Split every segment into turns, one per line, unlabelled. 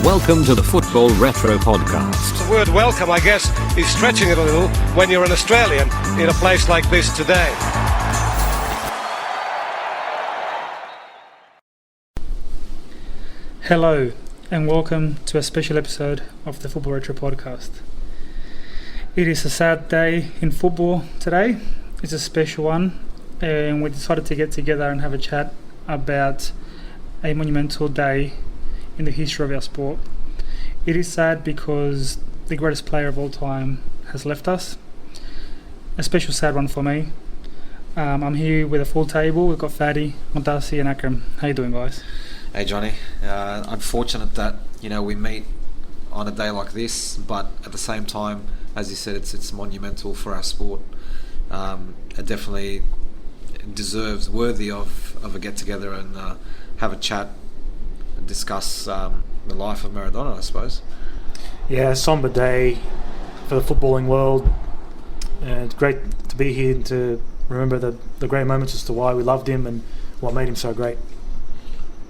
Welcome to the Football Retro Podcast.
The word welcome, I guess, is stretching it a little when you're an Australian in a place like this today.
Hello, and welcome to a special episode of the Football Retro Podcast. It is a sad day in football today. It's a special one, and we decided to get together and have a chat about a monumental day in the history of our sport. It is sad because the greatest player of all time has left us. A special sad one for me. I'm here with a full table. We've got Fatty, Montasi and Akram. How you doing, guys?
Hey Johnny, unfortunate that we meet on a day like this, but at the same time, as you said, it's monumental for our sport. It definitely deserves, worthy of a get together and have a chat and discuss the life of Maradona, I suppose.
Yeah, somber day for the footballing world. It's great to be here and to remember the great moments as to why we loved him and what made him so great.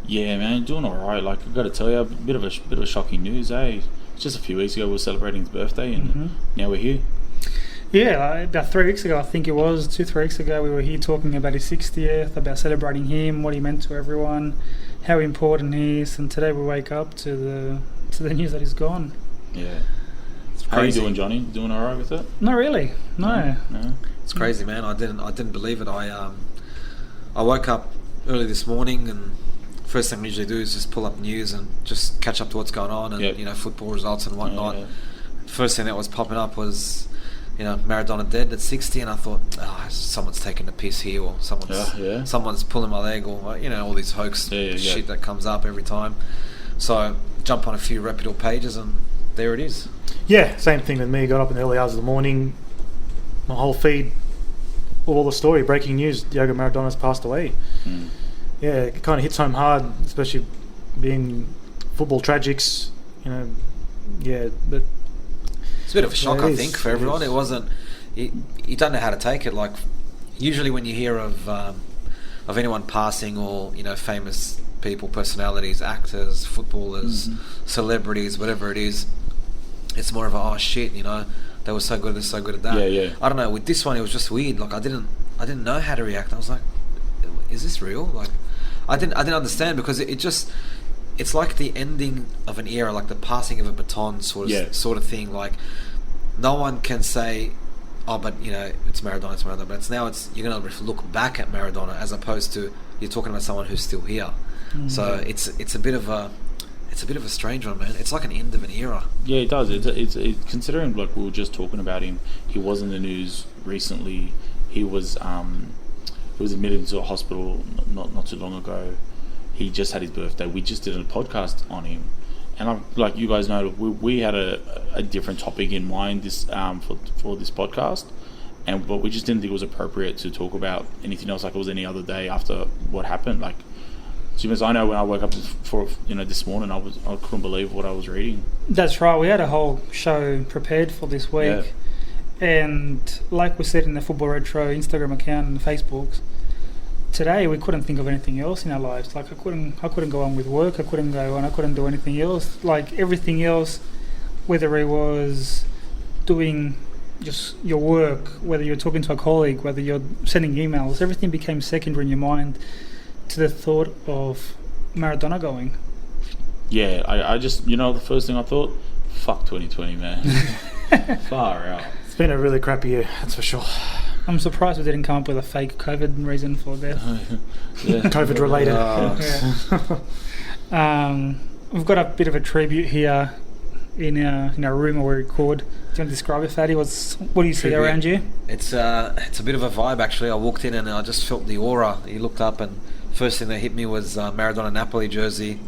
Yeah, man, doing all right. Like, I've got to tell you, a bit of a shocking news, eh? Just a few weeks ago, we were celebrating his birthday, and now we're here.
Yeah, about 3 weeks ago, I think it was, 2-3 weeks ago, we were here talking about his 60th, about celebrating him, what he meant to everyone, how important he is, and today we wake up to the news that he's gone.
Yeah. How are you doing, Johnny? Doing all right with it?
Not really, no.
It's crazy, man. I didn't believe it. I woke up early this morning, and first thing I usually do is just pull up news and just catch up to what's going on, and football results and whatnot. Yeah. First thing that was popping up was Maradona dead at 60, and I thought, someone's taking the piss here, or someone's pulling my leg, or all these hoax shit that comes up every time. So jump on a few reputable pages, and there it is.
Yeah, same thing with me. Got up in the early hours of the morning, my whole feed, all the story, breaking news: Diego Maradona's passed away. Yeah, it kind of hits home hard, especially being football tragics. Yeah, but
it's a bit of a shock, I think, for everyone. It wasn't. You don't know how to take it. Like, usually when you hear of anyone passing, or famous people, personalities, actors, footballers, celebrities, whatever it is, it's more of a shit. They were so good at this, so good at that.
Yeah.
I don't know. With this one, it was just weird. Like, I didn't know how to react. I was like, is this real? Like, I didn't understand, because it's like the ending of an era, like the passing of a baton sort of thing. Like, no one can say, but it's Maradona, but you're going to look back at Maradona, as opposed to you're talking about someone who's still here. So it's a bit of a strange one, man. It's like an end of an era.
Yeah, it does. It's considering, like, we were just talking about him. He was in the news recently. He was admitted into a hospital not too long ago. He just had his birthday. We just did a podcast on him, and like you guys know, we had a different topic in mind this for this podcast, but we just didn't think it was appropriate to talk about anything else like it was any other day after what happened. Like, I know when I woke up this morning, I couldn't believe what I was reading.
That's right. We had a whole show prepared for this week. Yeah. And like we said in the Football Retro Instagram account and Facebook, today we couldn't think of anything else in our lives. Like, I couldn't go on with work. I couldn't do anything else. Like, everything else, whether it was doing just your work, whether you're talking to a colleague, whether you're sending emails, everything became secondary in your mind to the thought of Maradona going.
Yeah, I just, the first thing I thought, fuck 2020, man. Far out.
It's been a really crappy year, that's for sure.
I'm surprised we didn't come up with a fake COVID reason for death.
COVID related.
We've got a bit of a tribute here in our room where we record. Do you want to describe it, Fatty? What do you see around you?
It's a bit of a vibe, actually. I walked in and I just felt the aura. You looked up, and first thing that hit me was Maradona Napoli jersey,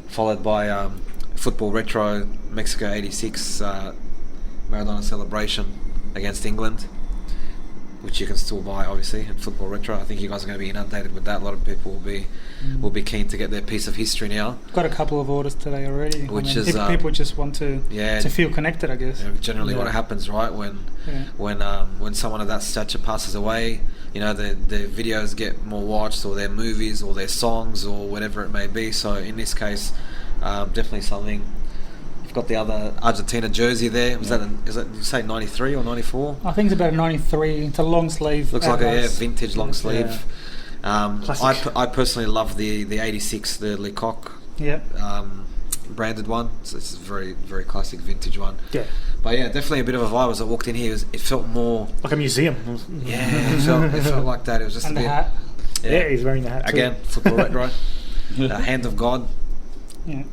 followed by Football Retro Mexico 86 Maradona celebration against England, which you can still buy, obviously, at Football Retro. I think you guys are going to be inundated with that. A lot of people will be keen to get their piece of history now.
Got a couple of orders today already.
Which
people just want to feel connected, I guess.
Generally, what happens, right, when someone of that stature passes away, their videos get more watched, or their movies, or their songs, or whatever it may be. So in this case, definitely something got the other Argentina jersey there. Is that did you say 93 or 94?
I think it's about a 93. It's a long sleeve.
Looks like a vintage long sleeve.
Classic.
I personally love the 86, the Lecoq branded one. It's a very, very classic vintage one.
Yeah.
But yeah, definitely a bit of a vibe as I walked in here. It felt more
like a museum.
Yeah, it felt like that. It was just
and
a
the
bit.
hat.
Yeah, he's wearing the hat too.
Again, football retro. Hand of God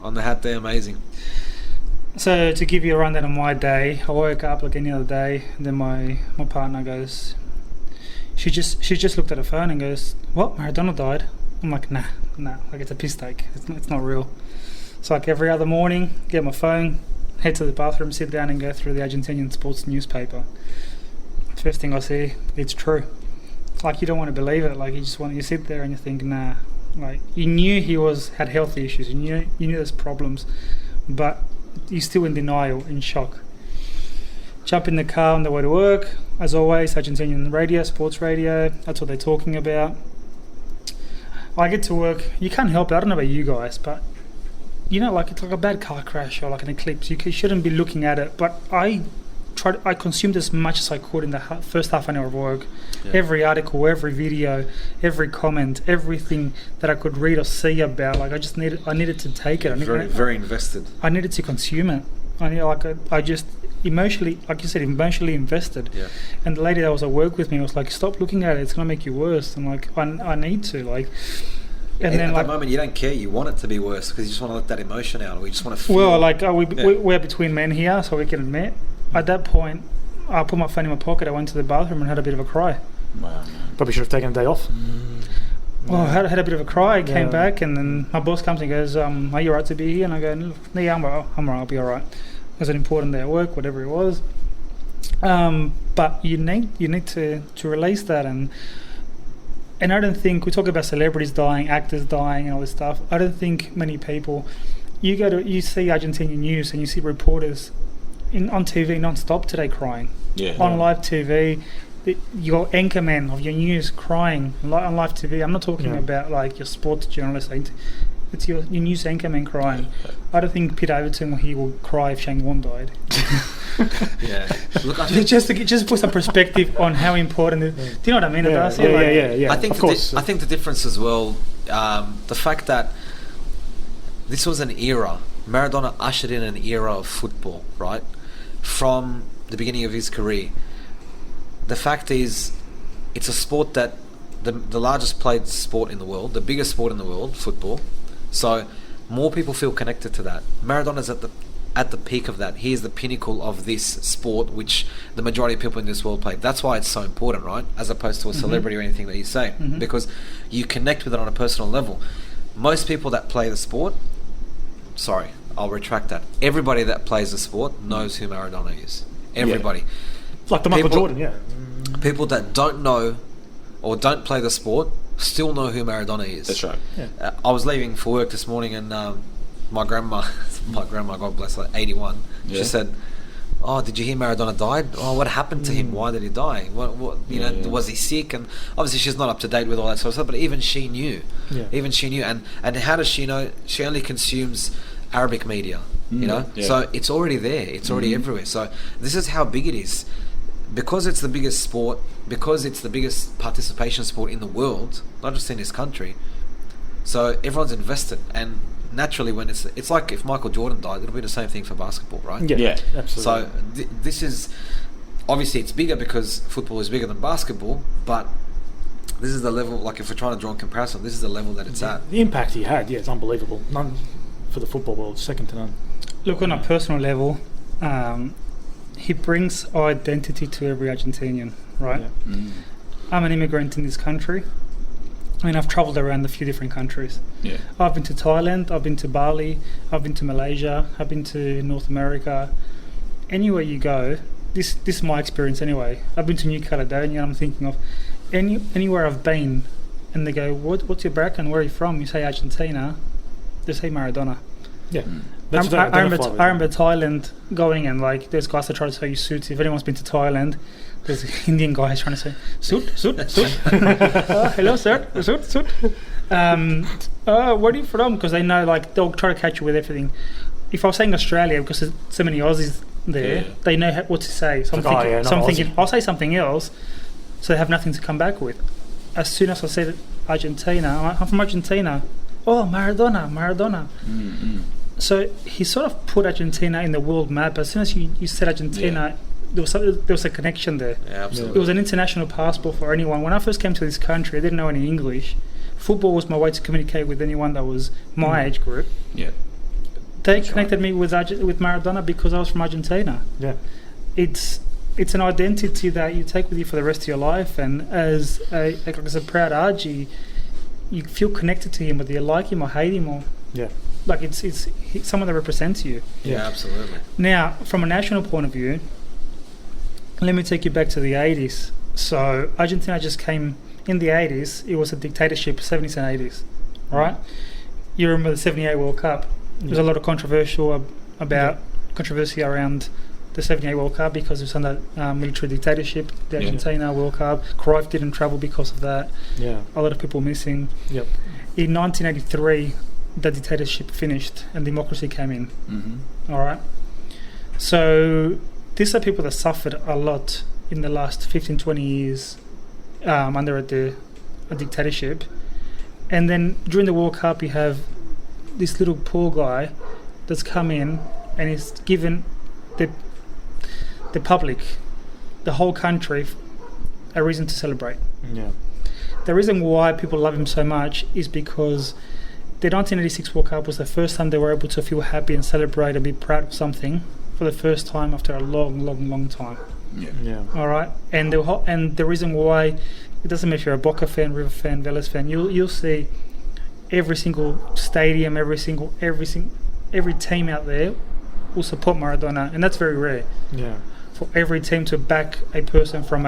on the hat there, amazing.
So to give you a rundown of my day, I woke up like any other day, and then my partner goes, she just looked at her phone and goes, "What? Maradona died?" I'm like, nah, like it's a piss take. It's not real. So like every other morning, get my phone, head to the bathroom, sit down and go through the Argentinian sports newspaper. First thing I see, it's true. Like you don't want to believe it. Like you sit there and you think, nah. Like you knew he had health issues. You knew there's problems, but you're still in denial, in shock. Jump in the car on the way to work. As always, Argentinian radio, sports radio. That's what they're talking about. I get to work. You can't help it. I don't know about you guys, but like it's like a bad car crash or like an eclipse. You shouldn't be looking at it, but I consumed as much as I could in the first half an hour of work. Yeah. Every article, every video, every comment, everything that I could read or see about. Like I needed to take it.
Very invested.
I needed to consume it. I just emotionally, like you said, emotionally invested.
Yeah.
And the lady that was at work with me was like, "Stop looking at it. It's gonna make you worse." I'm like, I need to like.
And then, at that moment, you don't care. You want it to be worse because you just want to let that emotion out, or you just want to feel.
Well, like we're between men here, so we can admit. At that point, I put my phone in my pocket. I went to the bathroom and had a bit of a cry.
Wow.
Probably should have taken a day off.
Well, I had a bit of a cry. Came back, and then my boss comes and goes, "Are you alright to be here?" And I go, "Yeah, I'm alright. I'll be alright." It was an important day at work, whatever it was. But you need to release that, and I don't think we talk about celebrities dying, actors dying, and all this stuff. I don't think many people. You see Argentinian news and you see reporters on TV non-stop today crying. On live TV, your anchorman of your news crying on live TV. I'm not talking about like your sports journalist. It's your news anchorman crying. I don't think Peter Everton will cry if Shane Warne died.
Yeah. Look, I
think just put some perspective on how important it is. Do you know what I mean?
Yeah.
I think I think the difference as well, the fact that this was an era. Maradona ushered in an era of football, right? From the beginning of his career. The fact is, it's a sport that the largest played sport in the world, the biggest sport in the world, football. So more people feel connected to that. Maradona's at the peak of that. He is the pinnacle of this sport, which the majority of people in this world play. That's why it's so important, right? As opposed to a celebrity or anything that you say, because you connect with it on a personal level. Most people that play the sport, sorry, I'll retract that. Everybody that plays the sport knows who Maradona is. Everybody.
Yeah. Like the Michael Jordan,
People that don't know or don't play the sport still know who Maradona is.
That's right.
Yeah.
I was leaving for work this morning and my grandma, God bless her, 81, she said, "Oh, did you hear Maradona died? Oh, what happened to him? Why did he die? What was he sick?" And obviously she's not up to date with all that sort of stuff, but even she knew. Yeah. Even she knew. And how does she know? She only consumes Arabic media, so it's already there, it's already everywhere. So this is how big it is, because it's the biggest sport, because it's the biggest participation sport in the world, not just in this country. So everyone's invested, and naturally, when it's like if Michael Jordan died, it'll be the same thing for basketball, right?
Yeah, absolutely.
So this is obviously it's bigger because football is bigger than basketball, but this is the level. Like if we're trying to draw a comparison, this is the level that it's at.
The impact he had, it's unbelievable. None for the football world, second to none.
Look, on a personal level, he brings identity to every Argentinian, right? Yeah. I'm an immigrant in this country. I mean, I've travelled around a few different countries.
Yeah.
I've been to Thailand, I've been to Bali, I've been to Malaysia, I've been to North America. Anywhere you go, this is my experience anyway. I've been to New Caledonia, and I'm thinking of anywhere I've been, and they go, what's your background, where are you from? You say Argentina, they say Maradona.
Yeah.
I remember Thailand going, and like there's guys that try to sell you suits. If anyone's been to Thailand, there's Indian guys trying to say suit. Hello sir, suit. Where are you from? Because they know, like, they'll try to catch you with everything. if I was saying Australia, because there's so many Aussies there, they know what to say. So I'm thinking, I'll say something else, so they have nothing to come back with. As soon as I said Argentina, I'm from Argentina. Oh, Maradona.
Mm-hmm.
So he sort of put Argentina in the world map. As soon as you said Argentina, there was a connection there.
Yeah, absolutely.
It was an international passport for anyone. When I first came to this country, I didn't know any English. Football was my way to communicate with anyone that was my age group.
Yeah.
They connected me with Maradona because I was from Argentina.
Yeah.
It's an identity that you take with you for the rest of your life, and as a proud Argie, you feel connected to him, whether you like him or hate him, or like it's someone that represents you.
Yeah, absolutely.
Now, from a national point of view, let me take you back to the 80s. So Argentina just came in the 80s. It was a dictatorship, 70s and 80s, right? You remember the 78 World Cup? There's a lot of controversy around the 78 World Cup because it was under military dictatorship. The Argentina World Cup, Cruyff didn't travel because of that. A lot of people missing. In 1983, the dictatorship finished and democracy came in. All right. So these are people that suffered a lot in the last 15, 20 years under a dictatorship. And then during the World Cup, you have this little poor guy that's come in and is given the public, the whole country, a reason to celebrate. The reason why people love him so much is because the 1986 World Cup was the first time they were able to feel happy and celebrate and be proud of something for the first time after a long time. All right, and the reason why, it doesn't matter if you're a Boca fan, River fan, Vélez fan, you'll see every single stadium, every team out there will support Maradona, and that's very rare. For every team to back a person from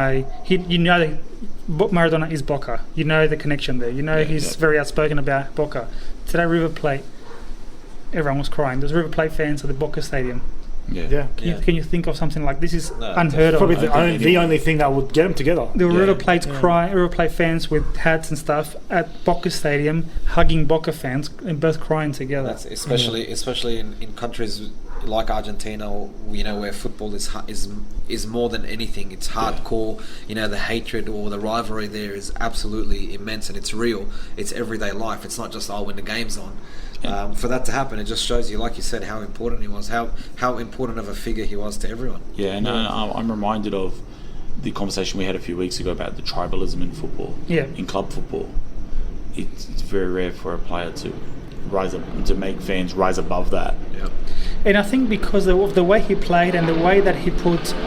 Maradona is Boca. You know the connection there. You know he's very outspoken about Boca. Today, River Plate, everyone was crying. There's River Plate fans at the Boca Stadium. Can you think of something like this? Is unheard of.
Probably the only thing that would get them together.
The River Plate's crying, River Plate fans with hats and stuff at Boca Stadium, hugging Boca fans and both crying together.
That's especially in countries like Argentina, where football is more than anything. It's hardcore. The hatred or the rivalry there is absolutely immense, and it's real. It's everyday life. It's not just when the game's on. For that to happen, it just shows you, like you said, how important he was, how important of a figure he was to everyone.
I'm reminded of the conversation we had a few weeks ago about the tribalism in football. In club football, it's very rare for a player to rise up, to make fans rise above that.
And I think because of the way he played and the way that he put we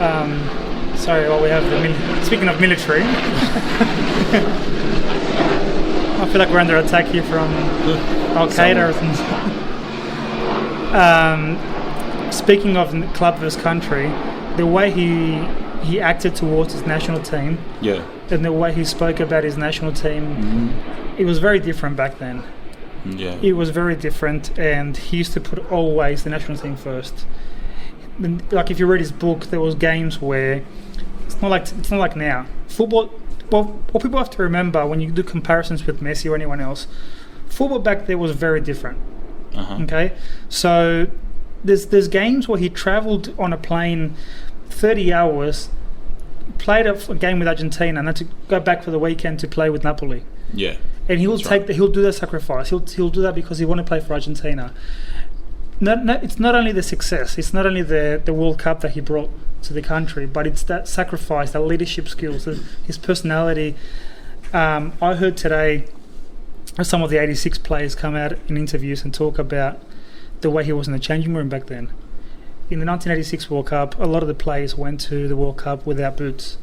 have speaking of military. I feel like we're under attack here from Al-Qaeda or something. Speaking of club versus country, the way he acted towards his national team, and the way he spoke about his national team, it was very different back then. It was very different, and he used to put always the national team first. Like if you read his book, there was games where it's not like now. Football. Well, what people have to remember when you do comparisons with Messi or anyone else, football back there was very different. Okay, so there's games where he travelled on a plane 30 hours, played a game with Argentina, and had to go back for the weekend to play with Napoli. And he'll do that sacrifice. He'll do that because he want to play for Argentina. It's not only the success. It's not only the World Cup that he brought to the country, but it's that sacrifice, that leadership skills, his personality. I heard today some of the 86 players come out in interviews and talk about the way he was in the changing room back then. In the 1986 World Cup, a lot of the players went to the World Cup without boots.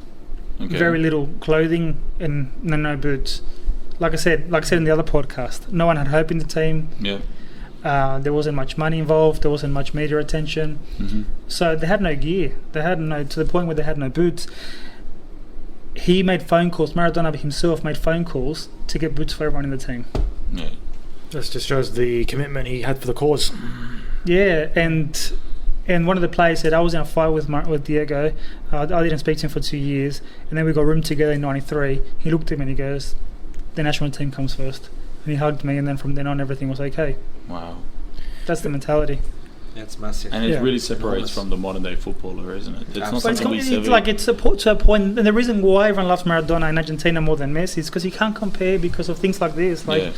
Very little clothing and no boots. Like I said in the other podcast, no one had hope in the team. There wasn't much money involved. There wasn't much media attention. So they had no gear. To the point where they had no boots. He made phone calls. Maradona himself made phone calls to get boots for everyone in the team.
This just shows the commitment he had for the cause.
And one of the players said, I was in a fight with Diego. I didn't speak to him for 2 years. And then we got roomed together in 93. He looked at me and he goes, the national team comes first. And he hugged me, and then from then on everything was okay.
Wow.
That's the mentality.
Yeah, it's massive.
And it
Yeah.
really separates
Enormous.
from the modern day footballer, isn't it? It's not
But
something we see.
it's to a point, and the reason why everyone loves Maradona in Argentina more than Messi is because you can't compare because of things like this. Like,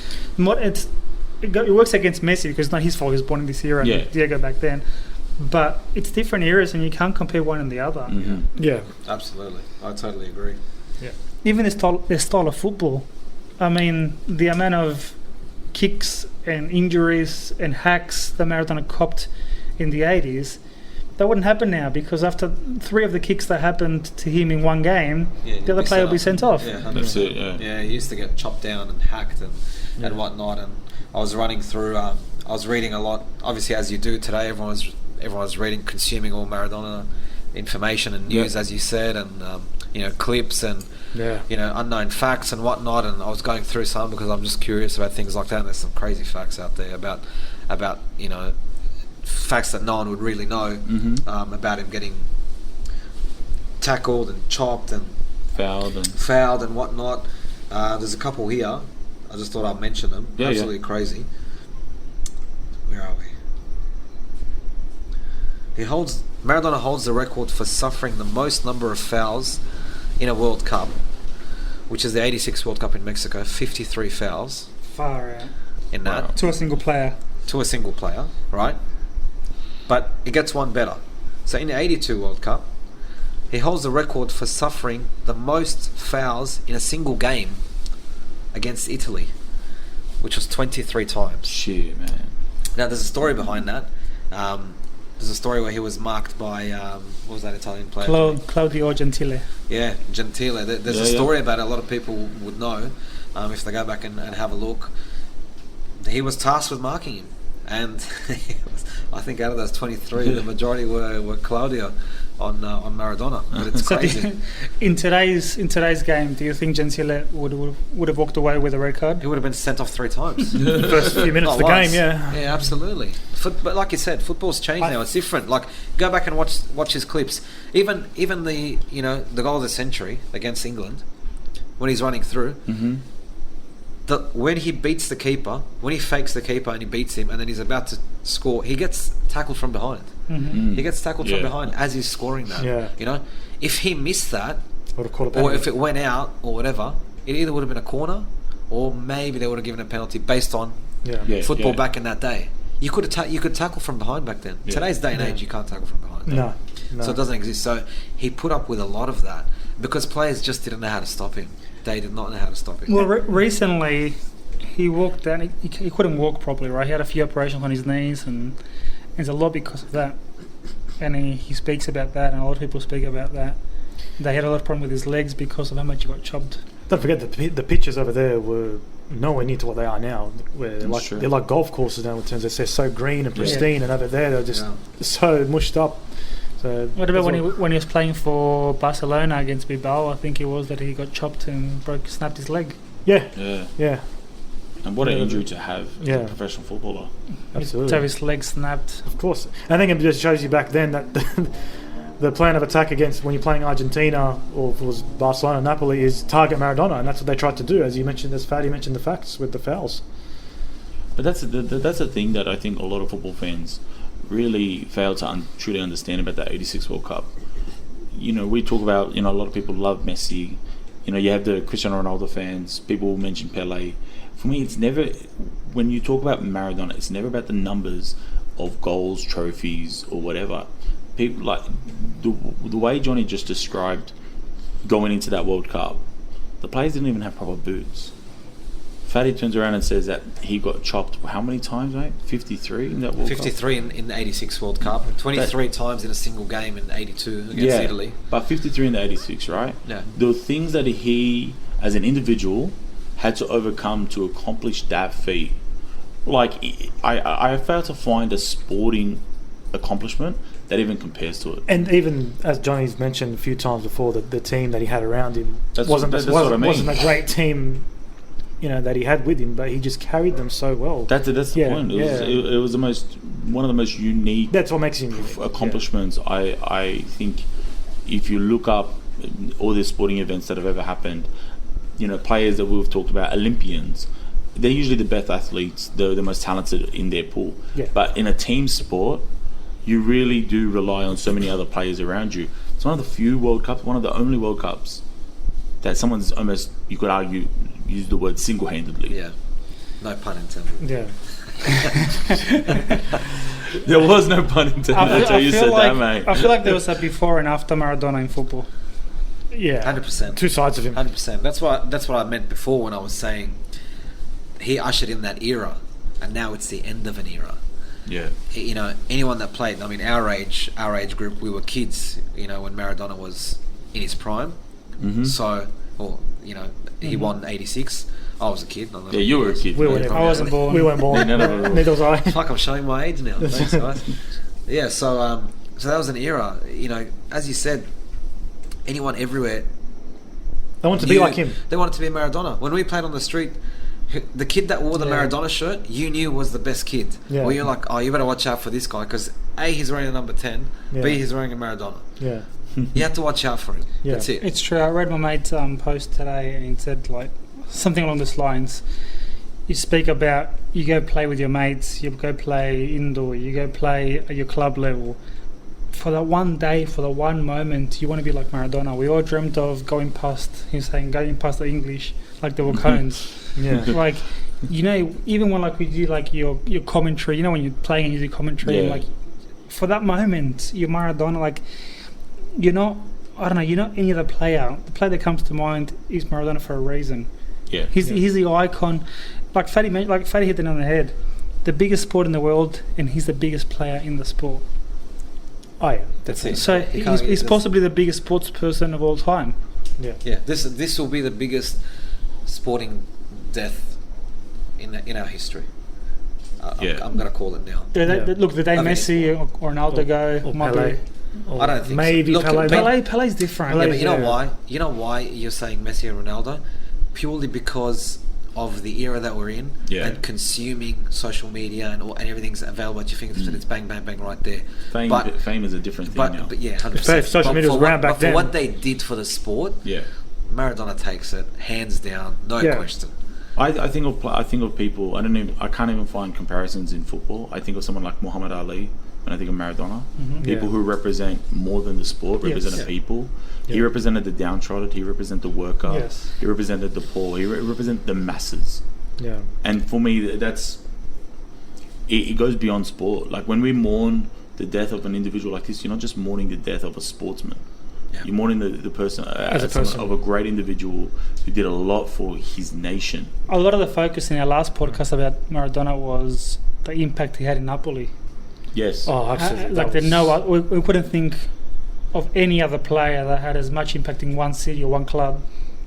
it works against Messi because it's not his fault. He was born in this era, and Diego back then. But it's different eras, and you can't compare one and the other.
Mm-hmm.
Yeah.
Absolutely, I totally agree.
Even the style of football. I mean, the amount of kicks and injuries and hacks that Maradona copped in the 80s, that wouldn't happen now because after 3 of the kicks that happened to him in one game, the other player would be sent off.
Yeah,
That's it,
Yeah, he used to get chopped down and hacked and whatnot. And I was running through, I was reading a lot, obviously as you do today, everyone was reading, consuming all Maradona information and news, as you said, and clips and unknown facts and whatnot. And I was going through some because I'm just curious about things like that. And there's some crazy facts out there about facts that no one would really know about him getting tackled and chopped and fouled and whatnot. There's a couple here. I just thought I'd mention them. Absolutely crazy. Where are we? Maradona holds the record for suffering the most number of fouls in a World Cup, which is the 86 World Cup in Mexico. 53 fouls.
Far out.
In that.
To a single player,
right? But it gets one better. So in the 82 World Cup, he holds the record for suffering the most fouls in a single game against Italy, which was 23 times.
Shit, man.
Now there's a story behind that. There's a story where he was marked by what was that Italian player?
Claudio Gentile.
Yeah, Gentile. There's a story about it. A lot of people would know if they go back and have a look. He was tasked with marking him, and I think out of those 23, the majority were Claudio on Maradona. But it's crazy.
In today's game, do you think Gentile would have walked away with a red card?
He would have been sent off 3 times.
The first few minutes of the game,
Yeah, absolutely. But like you said, football's changed now. It's different. Like, go back and watch his clips. Even the the goal of the century against England, when he's running through, when he beats the keeper, when he fakes the keeper and he beats him, and then he's about to score, he gets tackled from behind. He gets tackled from behind as he's scoring that.
Yeah.
If he missed that,
or
if it went out or whatever, it either would have been a corner, or maybe they would have given a penalty based on football back in that day. You could tackle from behind back then. Today's day and age, you can't tackle from behind.
No.
So it doesn't exist. So he put up with a lot of that because players just didn't know how to stop him. They did not know how to stop him.
Well, recently he walked down. He couldn't walk properly, right? He had a few operations on his knees, and it's a lot because of that. And he speaks about that, and a lot of people speak about that. They had a lot of problem with his legs because of how much he got chopped.
Don't forget the pitches over there were nowhere near to what they are now. Where they're like golf courses now. In terms of they're so green and pristine, and over there they're just so mushed up. So
what about when he was playing for Barcelona against Bilbao? I think it was that he got chopped and snapped his leg.
Yeah.
And what an injury to have as a professional footballer.
Absolutely.
To have his leg snapped.
Of course. I think it just shows you back then that the plan of attack against when you're playing Argentina or if it was Barcelona, Napoli is target Maradona, and that's what they tried to do. As you mentioned, as Fadi mentioned the facts with the fouls.
But that's a thing that I think a lot of football fans really fail to truly understand about that 86 World Cup. We talk about, a lot of people love Messi. You have the Cristiano Ronaldo fans. People will mention Pele. For me, it's never, when you talk about Maradona, it's never about the numbers of goals, trophies, or whatever. People like the way Johnny just described going into that World Cup, the players didn't even have proper boots. Fadi turns around and says that he got chopped how many times, mate? 53 in that World Cup?
53 in the 86 World Cup, 23 times in a single game in 82 against Italy.
But 53 in the 86, right?
Yeah.
The things that he, as an individual, had to overcome to accomplish that feat. Like, I failed to find a sporting accomplishment that even compares to it.
And even, as Johnny's mentioned a few times before, the team that he had around him wasn't a great team, that he had with him, but he just carried them so well.
That's the point. It was one of the most unique.
That's what makes him unique.
Accomplishments. I think if you look up all the sporting events that have ever happened, players that we've talked about, Olympians, they're usually the best athletes, the most talented in their pool.
Yeah.
But in a team sport, you really do rely on so many other players around you. It's one of the few World Cups, one of the only World Cups that someone's almost, you could argue, use the word single-handedly.
Yeah. No pun intended.
Yeah.
There was no pun intended. That's how you said
like,
that, mate.
I feel like there was a before and after Maradona in football.
Yeah.
100%.
Two sides of him.
100%. That's what I meant before when I was saying he ushered in that era, and now it's the end of an era.
Yeah.
You know, anyone that played, I mean, our age group, we were kids, you know, when Maradona was in his prime.
Mm-hmm.
So, or, you know, he won 86. I was a kid.
Yeah, you were a kid.
We were
I wasn't born.
We weren't born.
Yeah, none of us were.
Neither was I.
Fuck, I'm showing my age now. Thanks, guys. Yeah, so that was an era. You know, as you said, anyone everywhere.
I want to be like him.
They wanted to be Maradona. When we played on the street, the kid that wore the Maradona shirt, you knew was the best kid.
Yeah.
Or you're like, oh, you better watch out for this guy because A, he's wearing a number 10,
Yeah.
B, he's wearing a Maradona.
Yeah.
You have to watch out for him.
Yeah.
That's it.
It's true. I read my mate's post today, and he said like something along this lines. You speak about you go play with your mates, you go play indoor, you go play at your club level. For that one day, for the one moment, you want to be like Maradona. We all dreamt of going past. He's saying going past the English like they were cones.
Yeah.
Like, you know, even when like we do like your commentary, you know, when you're playing and you do commentary, and, like for that moment, you're Maradona. Like, you're not. I don't know. You're not any other player. The player that comes to mind is Maradona for a reason.
Yeah.
He's the icon. Like Fatty hit it on the head. The biggest sport in the world, and he's the biggest player in the sport.
Oh yeah.
That's it.
So he's possibly the biggest sports person of all time.
Yeah.
Yeah, this will be the biggest sporting death in our history. I'm going to call it now.
Look, the day
I think
Messi or Ronaldo go,
Or
might
Pele.
be.
Or
I don't think
maybe
so. Look,
Pele.
Pele's different.
Yeah, but you know
Yeah.
why? You know why you're saying Messi and Ronaldo? Purely because of the era that we're in and consuming social media and everything's available at your fingertips and it's bang, bang, bang right there.
Fame is a different thing now.
But yeah, 100%.
Social media was around back
but
then.
for what they did for the sport, Maradona takes it hands down, no question.
I think of people. I can't even find comparisons in football. I think of someone like Muhammad Ali when I think of Maradona. People who represent more than the sport, represent people.
Yeah.
He represented the downtrodden. He represented the worker.
Yes.
He represented the poor. He represented the masses.
Yeah.
And for me, that's it goes beyond sport. Like when we mourn the death of an individual like this, you're not just mourning the death of a sportsman.
Yeah.
You're mourning the person
As a person.
of a great individual who did a lot for his nation.
A lot of the focus in our last podcast about Maradona was the impact he had in Napoli.
Yes.
Oh, absolutely.
We couldn't think of any other player that had as much impact in one city or one club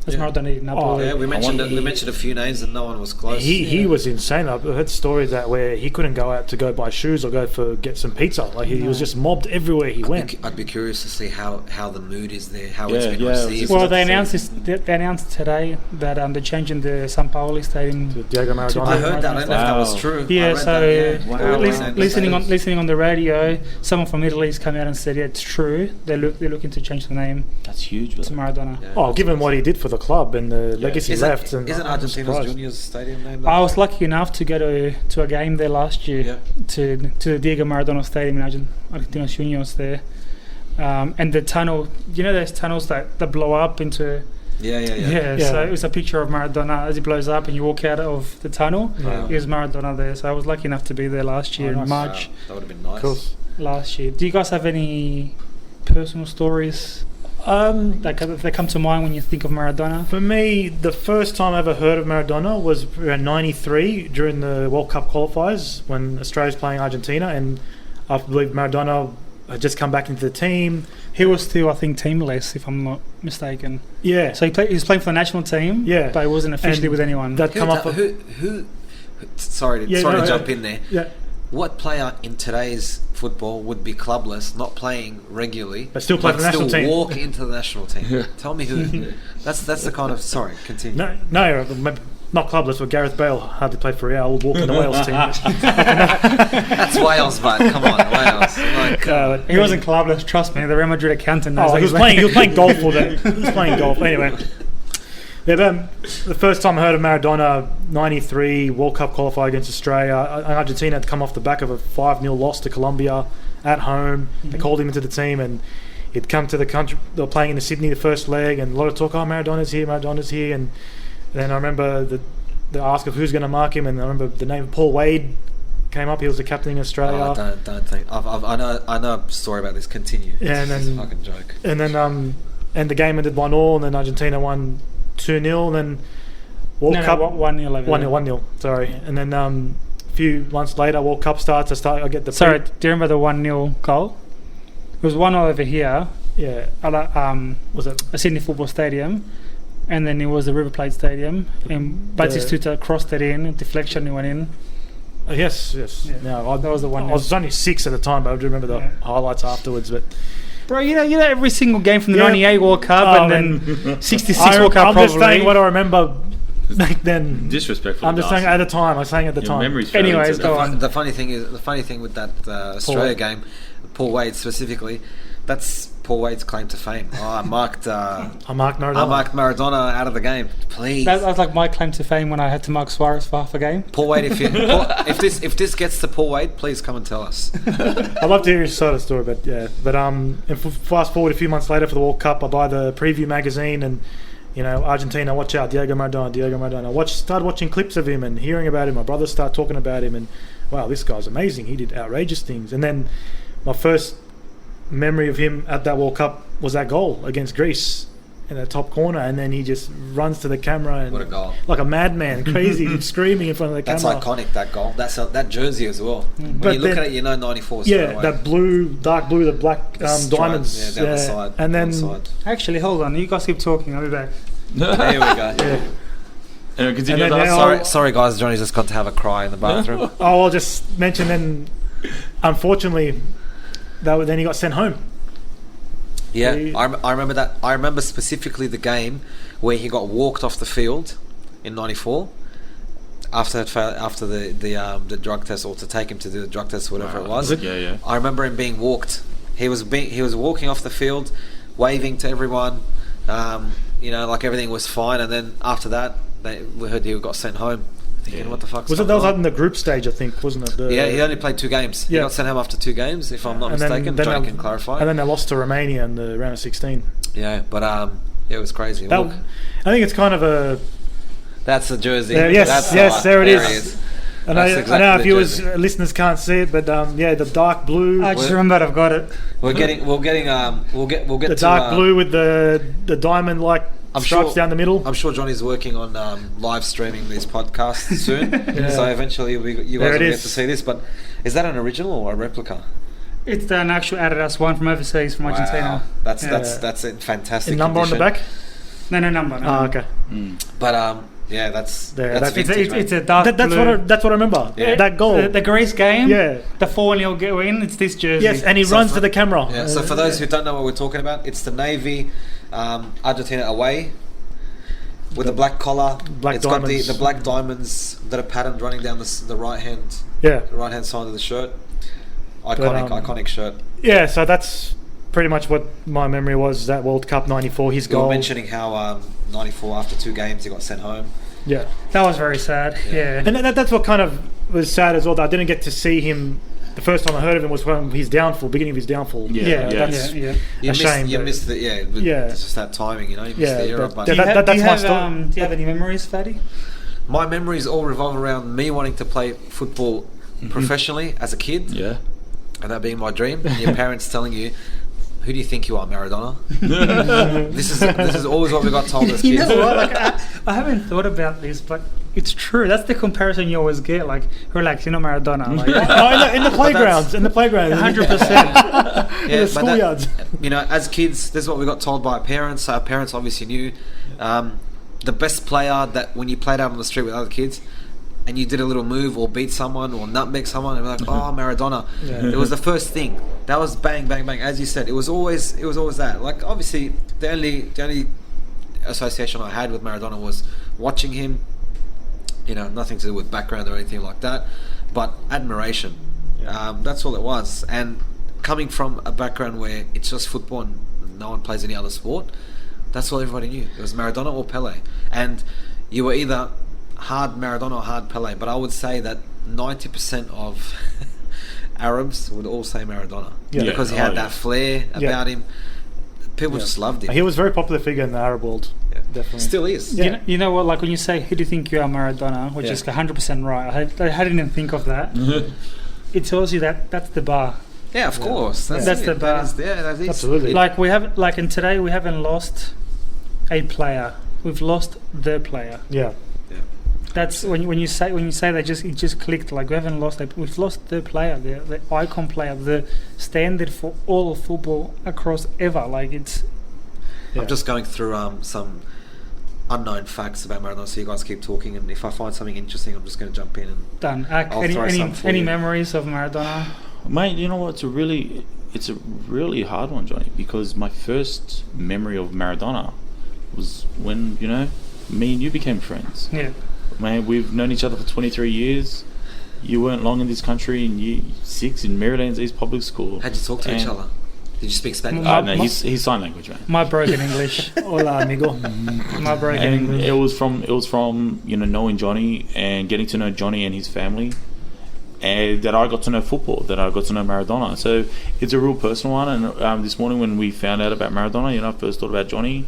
as Maradona did in Napoli.
Yeah, we mentioned a few names and no one was close.
He was insane. I've heard stories that where he couldn't go out to go buy shoes or get some pizza. Like he was just mobbed everywhere he went.
I'd be curious to see how the mood is there, how it's been received.
Well, they announced today that they're changing the San Paoli Stadium
To Diego Maradona.
I heard that. I don't know if that was true.
Yeah,
Wow.
listening on the radio, someone from Italy's come out and said, yeah, it's true. They're looking to change the name
That's huge.
to Maradona.
Yeah.
Oh, given what he did for the club and the legacy left. And
Isn't
I'm
Argentina's
surprised.
Juniors stadium named?
I was lucky enough to go to a game there last year to the Diego Maradona Stadium in Argentina Juniors there. And the tunnel, you know those tunnels that blow up into...
Yeah.
So it was a picture of Maradona as he blows up and you walk out of the tunnel.
Yeah.
There's Maradona there. So I was lucky enough to be there last year in March.
Wow, that would have been nice.
Cool.
Last year. Do you guys have any personal stories that come to mind when you think of Maradona?
For me, the first time I ever heard of Maradona was around '93 during the World Cup qualifiers when Australia was playing Argentina, and I believe Maradona had just come back into the team.
He was still, I think, teamless, if I'm not mistaken.
Yeah.
So he was playing for the national team, but he wasn't officially
And
with anyone.
That come up.
Sorry to jump in there.
Yeah.
What player in today's football would be clubless, not playing regularly,
But still play for the national team?
walk into the national team? Tell me who. That's the kind of. Sorry, continue.
No, not clubless, but Gareth Bale hardly played for Real, would walk in the Wales team.
That's Wales, but come on, Wales. Like,
he wasn't clubless, trust me. The Real Madrid accountant knows
he was playing golf for that. He was playing golf anyway. Yeah, the first time I heard of Maradona, 93 World Cup qualifier against Australia. Argentina had come off the back of a 5-0 loss to Colombia at home. They called him into the team, and he'd come to the country. They were playing in Sydney the first leg, and a lot of talk, Maradona's here. And then I remember the ask of who's going to mark him, and I remember the name of Paul Wade came up. He was the captain in Australia.
Oh, don't think. I know a story about this. Continue.
Yeah, and then,
it's a fucking joke.
And then and the game ended 1-1, and then Argentina won 2-0, and then World Cup
1-0.
1-0. Sorry, and then a few months later, World Cup starts. I get the.
Sorry, do you remember the 1-0 goal? It was 1-0 over here.
Yeah.
Was it a Sydney Football Stadium? And then it was the River Plate Stadium, and Batistuta crossed it in, deflection, it went in.
Yes.
Yeah.
No,
that was the one.
I was only 6 at the time, but I do remember the highlights afterwards. But
bro, you know every single game from the '98 World Cup and then '66 World Cup.
I'm just saying what I remember back then.
Disrespectful.
I'm just saying at the time. I was saying at the time.
Anyways, go on.
The funny thing with that Australia game, Paul Wade specifically, that's Paul Wade's claim to fame. I marked Maradona. I marked Maradona out of the game. Please.
That was like my claim to fame when I had to mark Suarez for half a game.
Paul Wade, if this gets to Paul Wade, please come and tell us.
I'd love to hear your side of the story, but yeah. But and fast forward a few months later for the World Cup, I buy the preview magazine, and Argentina, watch out, Diego Maradona. Started watching clips of him and hearing about him. My brothers start talking about him, and wow, this guy's amazing. He did outrageous things. And then my first memory of him at that World Cup was that goal against Greece in that top corner, and then he just runs to the camera and
what a goal,
like a madman, crazy, screaming in front of the camera.
That's iconic, that goal. That jersey as well. When you look at it, you know 94.
Yeah, that dark blue, the black diamonds.
Down the side.
And then
actually, hold on, you guys keep talking. I'll be back.
There we go.
Yeah.
And continue.
Sorry, guys. Johnny's just got to have a cry in the bathroom.
I'll just mention then. Unfortunately, then he got sent home.
Yeah, I remember that. I remember specifically the game where he got walked off the field in '94 after the drug test, or to take him to do the drug test, whatever it was.
Yeah.
I remember him being walked. He was walking off the field, waving to everyone. Like everything was fine, and then after that, we heard he got sent home. Thinking, what the fuck?
Was it that was in the group stage? I think, wasn't it?
He only played 2 games. He got sent home after 2 games, if I'm not mistaken. Johnny can clarify.
And then they lost to Romania in the round of 16.
Yeah, but it was crazy.
I think it's kind of a.
That's the jersey.
Yes, there it is. I know
Exactly
if viewers, listeners can't see it, but the dark blue.
I just remembered I've got it.
We'll get
the dark blue with the diamond like. Stripes down the middle.
I'm sure Johnny's working on live streaming these podcasts soon, so eventually you guys will get to see this. But is that an original or a replica?
It's an actual Adidas one from overseas, from Argentina.
That's a fantastic.
Number
condition.
on the back?
No number.
Oh, okay.
But that's vintage,
it's a dark blue.
That's what I remember.
Yeah.
That goal,
the Greece game.
Yeah,
the 4-0 win. It's this jersey.
Yes, and he runs to the camera.
Yeah. So for those who don't know what we're talking about, it's the navy Argentina away with the black collar. It's
diamonds.
got the black diamonds that are patterned running down the right hand side of the shirt. Iconic shirt.
Yeah, so that's pretty much what my memory was. That World Cup '94, his goal.
You were mentioning how '94 after 2 games he got sent home.
Yeah,
that was very sad. Yeah.
And that's what kind of was sad as well. That I didn't get to see him. The first time I heard of him was from his beginning of his downfall. That's a shame.
You missed it. It's just that timing, You missed the era. But
that's my story.
Do you have any memories, Fatty?
My memories all revolve around me wanting to play football professionally as a kid.
Yeah.
And that being my dream. And your parents telling you, who do you think you are, Maradona? This is always what we got told as kids.
You know what? I haven't thought about this, but it's true. That's the comparison you always get. Like, relax, you're not Maradona. Like,
in the playgrounds.
100%.
In the schoolyards.
As kids, this is what we got told by our parents. So our parents obviously knew the best player that when you played out on the street with other kids, and you did a little move or beat someone or nutmeg someone, and we're like, oh, Maradona. Yeah. It was the first thing. That was bang, bang, bang. As you said, it was always that. Like, obviously, the only association I had with Maradona was watching him. Nothing to do with background or anything like that, but admiration. Yeah. That's all it was. And coming from a background where it's just football and no one plays any other sport, That's all everybody knew. It was Maradona or Pele, and you were either hard Maradona or hard Pele. But I would say that 90% of Arabs would all say Maradona because he had that flair about him. People just loved him.
He was a very popular figure in the Arab world. Definitely.
Still is.
Yeah. You know what? Like when you say, "Who do you think you are, Maradona?" Which is 100% right. I didn't even think of that. It tells you that that's the bar.
Yeah, of course.
That's the bar.
That is.
Absolutely.
Like we have, like in today, we haven't lost a player. We've lost the player.
Yeah.
That's when you say that it just clicked. Like we haven't lost. We've lost the player, the icon player, the standard for all of football across ever. Like it's.
I'm just going through some unknown facts about Maradona, so you guys keep talking, and if I find something interesting, I'm just going to jump in and
done.
I'll throw some for
Any
you.
memories of Maradona?
Mate, you know what? It's a really hard one, Johnny, because my first memory of Maradona was when, me and you became friends.
Yeah.
Man, we've known each other for 23 years. You weren't long in this country in year 6 in Maryland's East Public School.
How'd you talk to each other? Did you speak Spanish?
No, he's sign language, man.
My broken English.
Hola, amigo.
My broken
And
English.
it was from knowing Johnny and getting to know Johnny and his family, and that I got to know football, that I got to know Maradona. So it's a real personal one. And this morning when we found out about Maradona, I first thought about Johnny.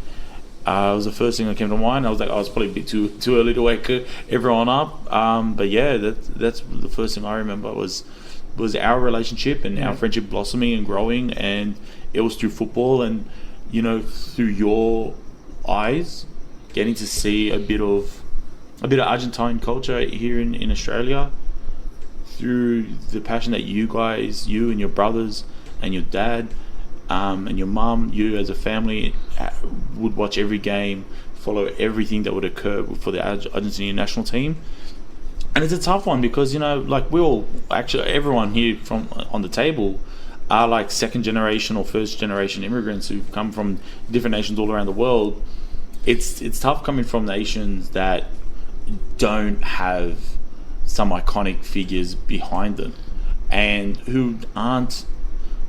It was the first thing that came to mind. I was like, I was probably a bit too early to wake everyone up. But yeah, that's the first thing I remember was our relationship and our friendship blossoming and growing, and it was through football and through your eyes getting to see a bit of Argentine culture here in Australia, through the passion that you and your brothers and your dad and your mum, you as a family would watch every game, follow everything that would occur for the Argentinian national team. And it's a tough one because, we all, actually everyone here on the table are like second generation or first generation immigrants who've come from different nations all around the world. It's tough coming from nations that don't have some iconic figures behind them and who aren't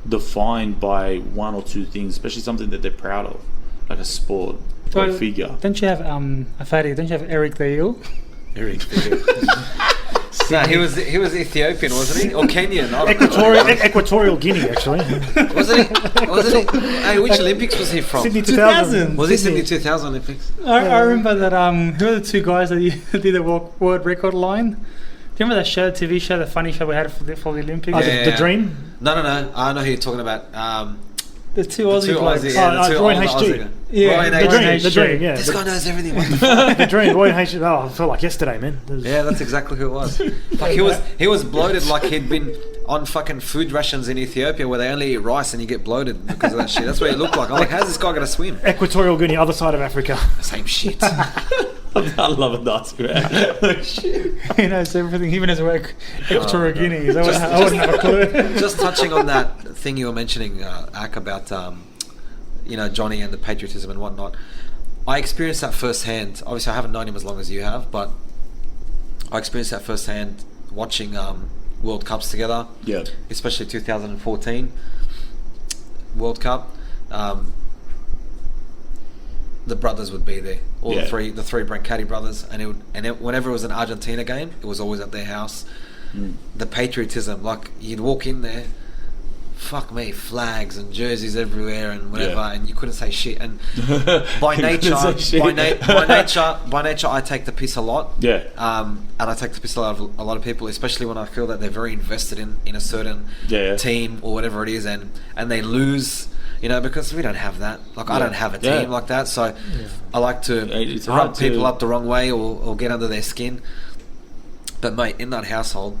defined by one or two things, especially something that they're proud of, like a sport or a figure.
Don't you have Afadi? Don't you have Eric the Eel?
Eric. No, he was Ethiopian, wasn't he? Or Kenyan?
Equatorial Guinea, actually.
Wasn't he? Hey, which Olympics was he from?
Sydney 2000.
Was he Sydney 2000 Olympics?
I remember that. Who are the two guys that did the world record line? Do you remember that show, TV show, the funny show we had for the Olympics?
The Dream?
No. I know who you're talking about.
The two Aussie blokes.
Roy and HG.
Yeah,
The Dream, yeah.
This guy knows everything. What the fuck?
The Dream, Roy and HG. Oh, I felt like yesterday, man.
Yeah, that's exactly who it was. Like he was bloated like he'd been on fucking food rations in Ethiopia where they only eat rice and you get bloated because of that shit. That's what he looked like. I'm like, how's this guy going to swim?
Equatorial Guinea, other side of Africa.
Same shit.
I love a Nazi, man.
He knows everything, even his work. Equatorial Guinea. I wouldn't have a clue.
Just touching on that thing you were mentioning, Ak, about Johnny and the patriotism and whatnot. I experienced that firsthand. Obviously, I haven't known him as long as you have, but I experienced that firsthand watching World Cups together.
Yeah. Especially
2014 World Cup. The brothers would be there. The three Brancati brothers, and whenever it was an Argentina game, it was always at their house. The patriotism, like you'd walk in there, fuck me, flags and jerseys everywhere and whatever, and you couldn't say shit. And by nature, I take the piss a lot.
Yeah.
And I take the piss out of a lot of people, especially when I feel that they're very invested in a certain team or whatever it is, and they lose. Because we don't have that. Like, I don't have a team like that, so I like to rub people up the wrong way or get under their skin. But, mate, in that household,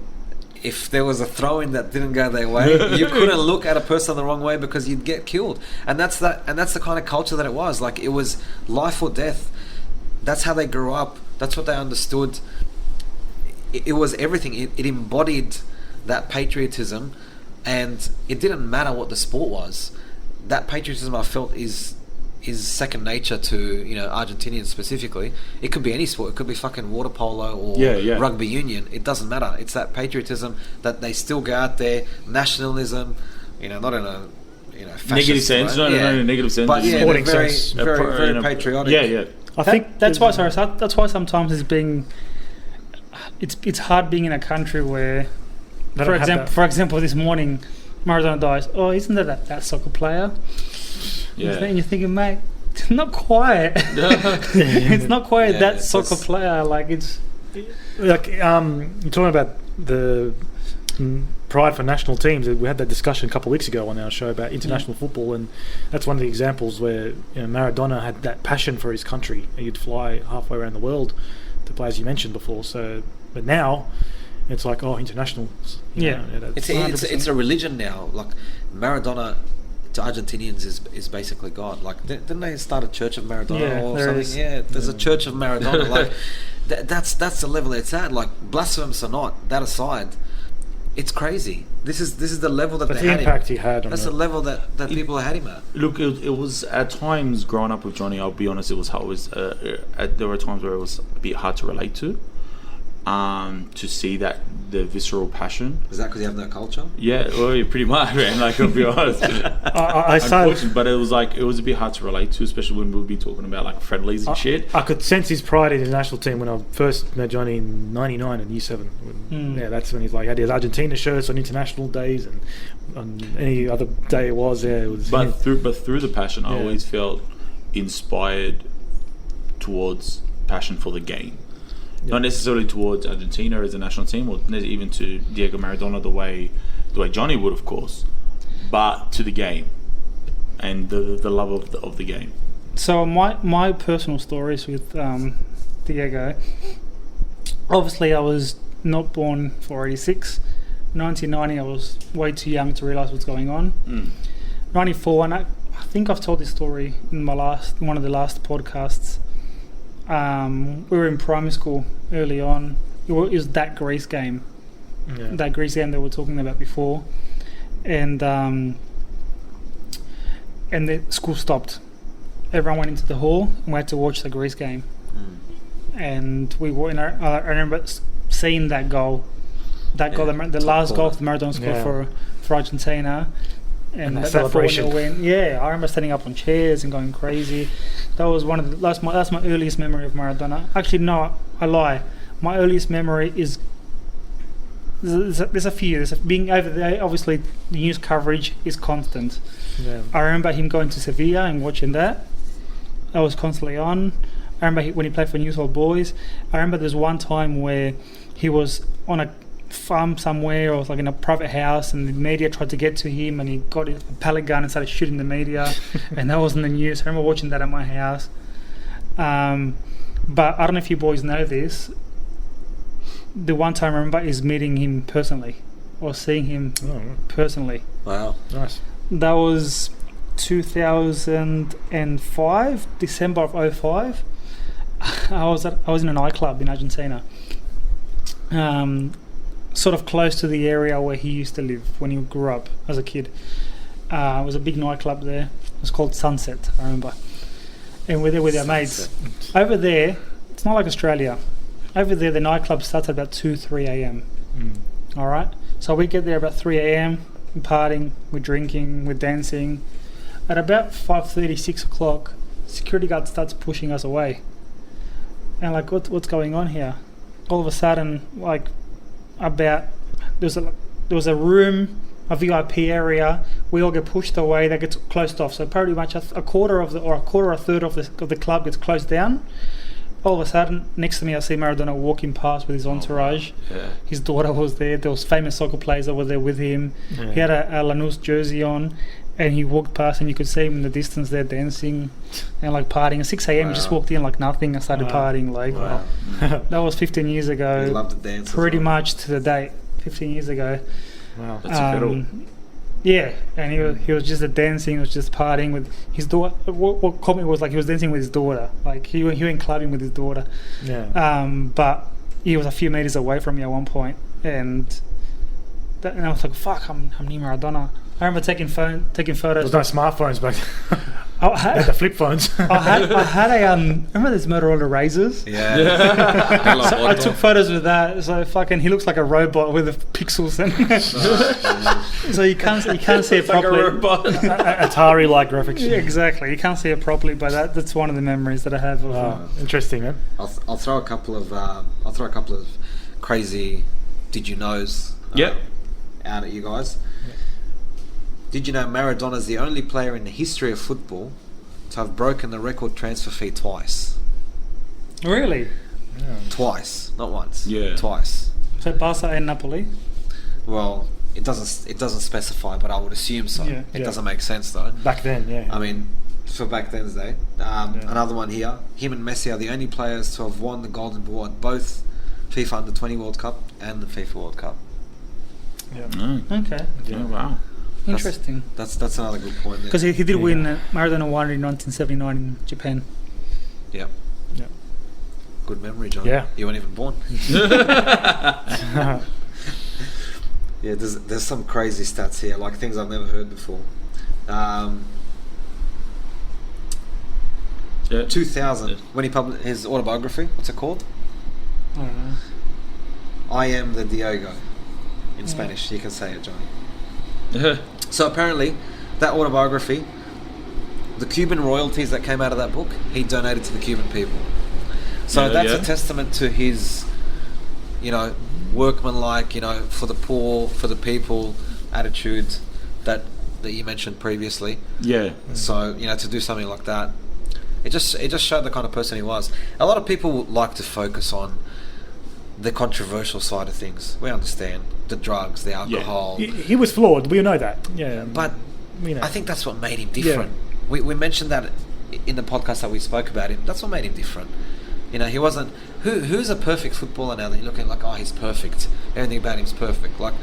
if there was a throw-in that didn't go their way, you couldn't look at a person the wrong way because you'd get killed. And that's the kind of culture that it was. Like, it was life or death. That's how they grew up. That's what they understood. It was everything. It embodied that patriotism, and it didn't matter what the sport was. That patriotism I felt is second nature to Argentinians specifically. It could be any sport. It could be fucking water polo or rugby union. It doesn't matter. It's that patriotism that they still go out there, nationalism. Not in fascist,
Negative sense,
right?
no, negative sense.
But yeah,
Sporting
they're very,
sense.
very patriotic.
Yeah.
I think
that's why sometimes it's hard being in a country where, for example, this morning Maradona dies. Oh, isn't that soccer player?
Yeah.
And you're thinking, mate, it's not quite. It's not quite that soccer player. Like it's
like you're talking about the pride for national teams. We had that discussion a couple of weeks ago on our show about international football, and that's one of the examples where Maradona had that passion for his country. He'd fly halfway around the world to play, as you mentioned before. So, but now it's like, international.
It's a religion now. Like Maradona to Argentinians is basically God. Like didn't they start a church of Maradona or something?
Is.
Yeah, there's a church of Maradona. Like that's the level it's at. Like blasphemous or not, that aside, it's crazy. This is the level that
But
they
the
had
impact
him.
he had on
That's the level that people had him at.
Look, it was at times growing up with Johnny. I'll be honest, there were times where it was a bit hard to relate to see that the visceral passion.
Is that because you have no culture?
Yeah, well, pretty much, man. Like, I'll be honest. Unfortunately, but it was a bit hard to relate to, especially when we'd be talking about like friendlies and shit.
I could sense his pride in his national team when I first met Johnny in '99 in Year 7. Yeah, that's when he's like had his Argentina shirts on international days and on any other day it was. Yeah, it was.
But through the passion, I always felt inspired towards passion for the game. Not necessarily towards Argentina as a national team, or even to Diego Maradona the way Johnny would, of course, but to the game and the love of the game.
So my personal stories with Diego. Obviously, I was not born for 86. 1990, I was way too young to realise what's going on. 94, and I think I've told this story in one of the last podcasts. We were in primary school early on. It was that Greece game, that Greece game that we were talking about before, and the school stopped. Everyone went into the hall and we had to watch the Greece game. And we were I remember seeing that goal, the last goal of the Maradona scored for Argentina. And that celebration. Win. Yeah, I remember standing up on chairs and going crazy. That was that's my earliest memory of Maradona. Actually, no, I lie. My earliest memory is there's a few. Being over there, obviously the news coverage is constant. Yeah. I remember him going to Sevilla and watching that. That was constantly on. I remember when he played for Newell's Old Boys. I remember there's one time where he was on a farm somewhere, or like in a private house, and the media tried to get to him, and he got a pellet gun and started shooting the media, and that was in the news. I remember watching that at my house. But I don't know if you boys know this. The one time I remember is meeting him personally, or seeing him personally.
Wow,
nice.
That was 2005, December of 2005. I was in a nightclub in Argentina. Sort of close to the area where he used to live when he grew up as a kid. It was a big nightclub there. It was called Sunset, I remember. And we're there with our mates. Over there, it's not like Australia. Over there, the nightclub starts at about 2-3 a.m. All right? So we get there about 3 a.m, we're partying, we're drinking, we're dancing. At about 5:30, 6 o'clock, security guard starts pushing us away. And like, what's going on here? All of a sudden, like, there was a room, a VIP area. We all get pushed away. That gets closed off. So pretty much a third of the club gets closed down. All of a sudden, next to me, I see Maradona walking past with his entourage.
Yeah.
His daughter was there. There was famous soccer players over there with him. Yeah. He had a Lanús jersey on, and he walked past, and you could see him in the distance there dancing and like partying. At 6 a.m, he just walked in like nothing and started partying. Like that was 15 years ago.
He loved to dance.
Pretty much to the date, 15 years ago.
Wow,
that's incredible.
Yeah, and he was just dancing. He was just partying with his daughter. What caught me was like he was dancing with his daughter. Like he went clubbing with his daughter.
Yeah.
But he was a few meters away from me at one point, and I was like, "Fuck, I'm near Maradona." I remember taking photos.
There was no smartphones back then.
I
They had
had,
the flip phones.
I had a remember those Motorola Razors?
Yeah.
So I took photos with that. So fucking, he looks like a robot with the pixels, and so you can't see it properly.
Atari-like graphics.
Yeah, exactly. You can't see it properly, but that's one of the memories that I have of.
Interesting, man.
I'll throw a couple of crazy did you knows out at you guys. Did you know Maradona's the only player in the history of football to have broken the record transfer fee twice?
Really?
Twice, not once.
Yeah.
Twice.
So Barca and Napoli.
Well, it doesn't specify, but I would assume so.
Yeah.
It doesn't make sense though.
Back then, yeah.
I mean, for back then's day. Another one here. Him and Messi are the only players to have won the Golden Ball at both FIFA Under 20 World Cup and the FIFA World Cup.
Okay.
Oh, wow.
Interesting.
That's another good point there.
Because he did win Maradona won in 1979 in Japan.
Yep.
Yep.
Good memory, John.
Yeah.
You weren't even born. Yeah, there's some crazy stats here, like things I've never heard before. 2000, when he published his autobiography, what's it called?
I don't know.
I Am the Diego. In Spanish, you can say it, Johnny. So apparently, that autobiography, the Cuban royalties that came out of that book, he donated to the Cuban people. So that's a testament to his, workmanlike, for the poor, for the people attitude that you mentioned previously.
Yeah.
So to do something like that, it just showed the kind of person he was. A lot of people like to focus on the controversial side of things. We understand the drugs, the alcohol.
He was flawed. We know that. Yeah.
But
We know.
I think that's what made him different. We mentioned that in the podcast that we spoke about him. That's what made him different. He wasn't... Who's a perfect footballer now that you're looking like, oh, he's perfect. Everything about him's perfect. Like,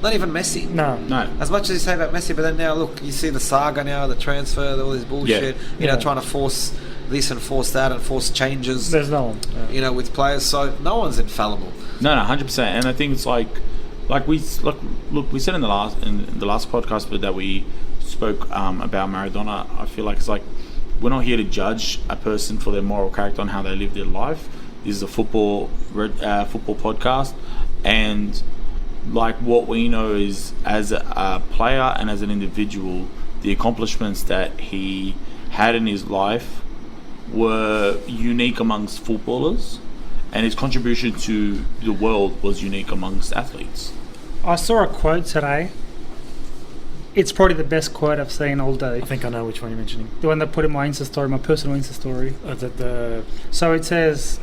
not even Messi.
No.
As much as you say about Messi, but then now look, you see the saga now, the transfer, all this bullshit. Trying to force this and force that and force changes.
There's no one.
With players, so no one's infallible.
No, 100%. And I think it's like we said in the last podcast, but that we spoke about Maradona. I feel like it's like we're not here to judge a person for their moral character on how they live their life. This is a football podcast, and like what we know is as a player and as an individual, the accomplishments that he had in his life were unique amongst footballers, and his contribution to the world was unique amongst athletes.
I saw a quote today. It's probably the best quote I've seen all day.
I think I know which one you're mentioning.
The one that I put in my Insta story, my personal Insta story. So it says,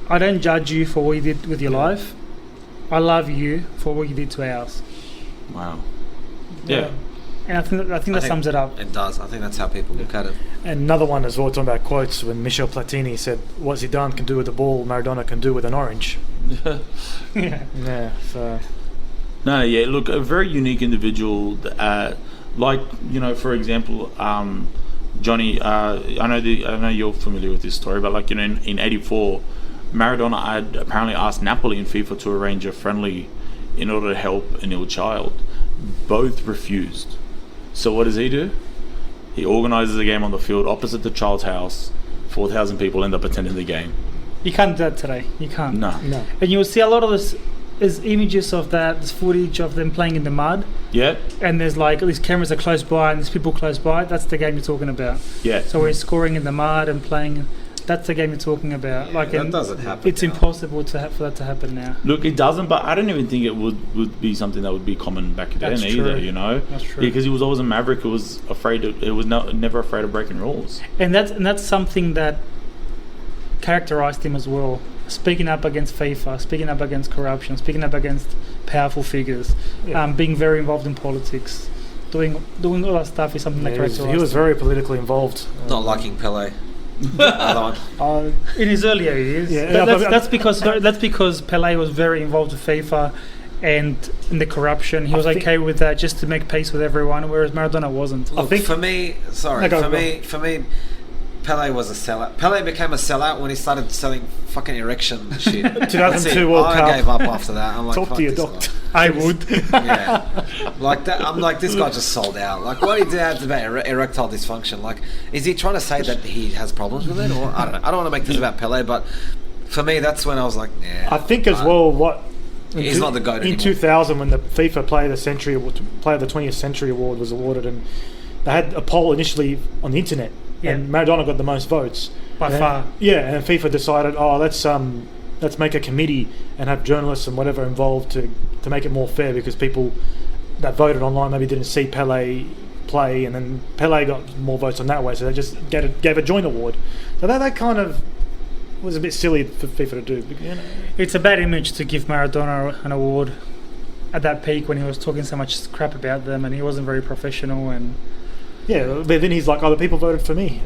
I don't judge you for what you did with your life. I love you for what you did to ours.
Wow. Yeah.
And I think that sums it up.
It does. I think that's how people look at it.
And another one as well, talking about quotes, when Michel Platini said, what Zidane can do with the ball, Maradona can do with an orange.
Yeah.
So...
No, yeah, look, a very unique individual. For example, Johnny, I know you're familiar with this story, but in '84, Maradona had apparently asked Napoli and FIFA to arrange a friendly in order to help an ill child. Both refused. So what does he do? He organises a game on the field opposite the child's house. 4,000 people end up attending the game.
You can't do that today. You can't.
No.
And you'll see a lot of this. There's images of that. There's footage of them playing in the mud.
Yeah.
And there's these cameras are close by and there's people close by. That's the game you're talking about.
Yeah.
So we're scoring in the mud and playing. That's the game you're talking about.
That doesn't happen.
It's
now.
impossible for that to happen now.
Look, it doesn't, but I don't even think it would be something that would be common back then
That's
either.
true. That's true.
Because he was always a maverick who was never afraid of breaking rules.
And that's something that characterized him as well. Speaking up against FIFA, speaking up against corruption, speaking up against powerful figures, being very involved in politics, doing all that stuff is something that characterized him.
He was very politically involved.
Not liking Pele.
In his earlier years, that's because Pele was very involved with FIFA and in the corruption. He was okay with that just to make peace with everyone, whereas Maradona wasn't.
Look, for me, Pele was a sellout. Pele became a sellout when he started selling fucking erection shit.
2002 World Cup.
I gave up after that. I'm like,
Talk
fuck
to your
this
doctor.
I would.
guy. Yeah, like that. I'm like, this guy just sold out. Like, what he did about erectile dysfunction? Like, is he trying to say that he has problems with it, or I don't know. I don't want to make this about Pele, but for me, that's when I was like, yeah.
I think as well what
He's not the GOAT
in
anymore.
2000 when the FIFA Player of the Century Award, Player of the 20th Century Award was awarded, and they had a poll initially on the internet, and Maradona got the most votes
By far.
Yeah, and FIFA decided, let's make a committee and have journalists and whatever involved to make it more fair, because people that voted online maybe didn't see Pele play, and then Pele got more votes on that way, so they just gave a joint award. So that kind of was a bit silly for FIFA to do. You know.
It's a bad image to give Maradona an award at that peak when he was talking so much crap about them and he wasn't very professional. And
yeah, but then he's like, the people voted for me.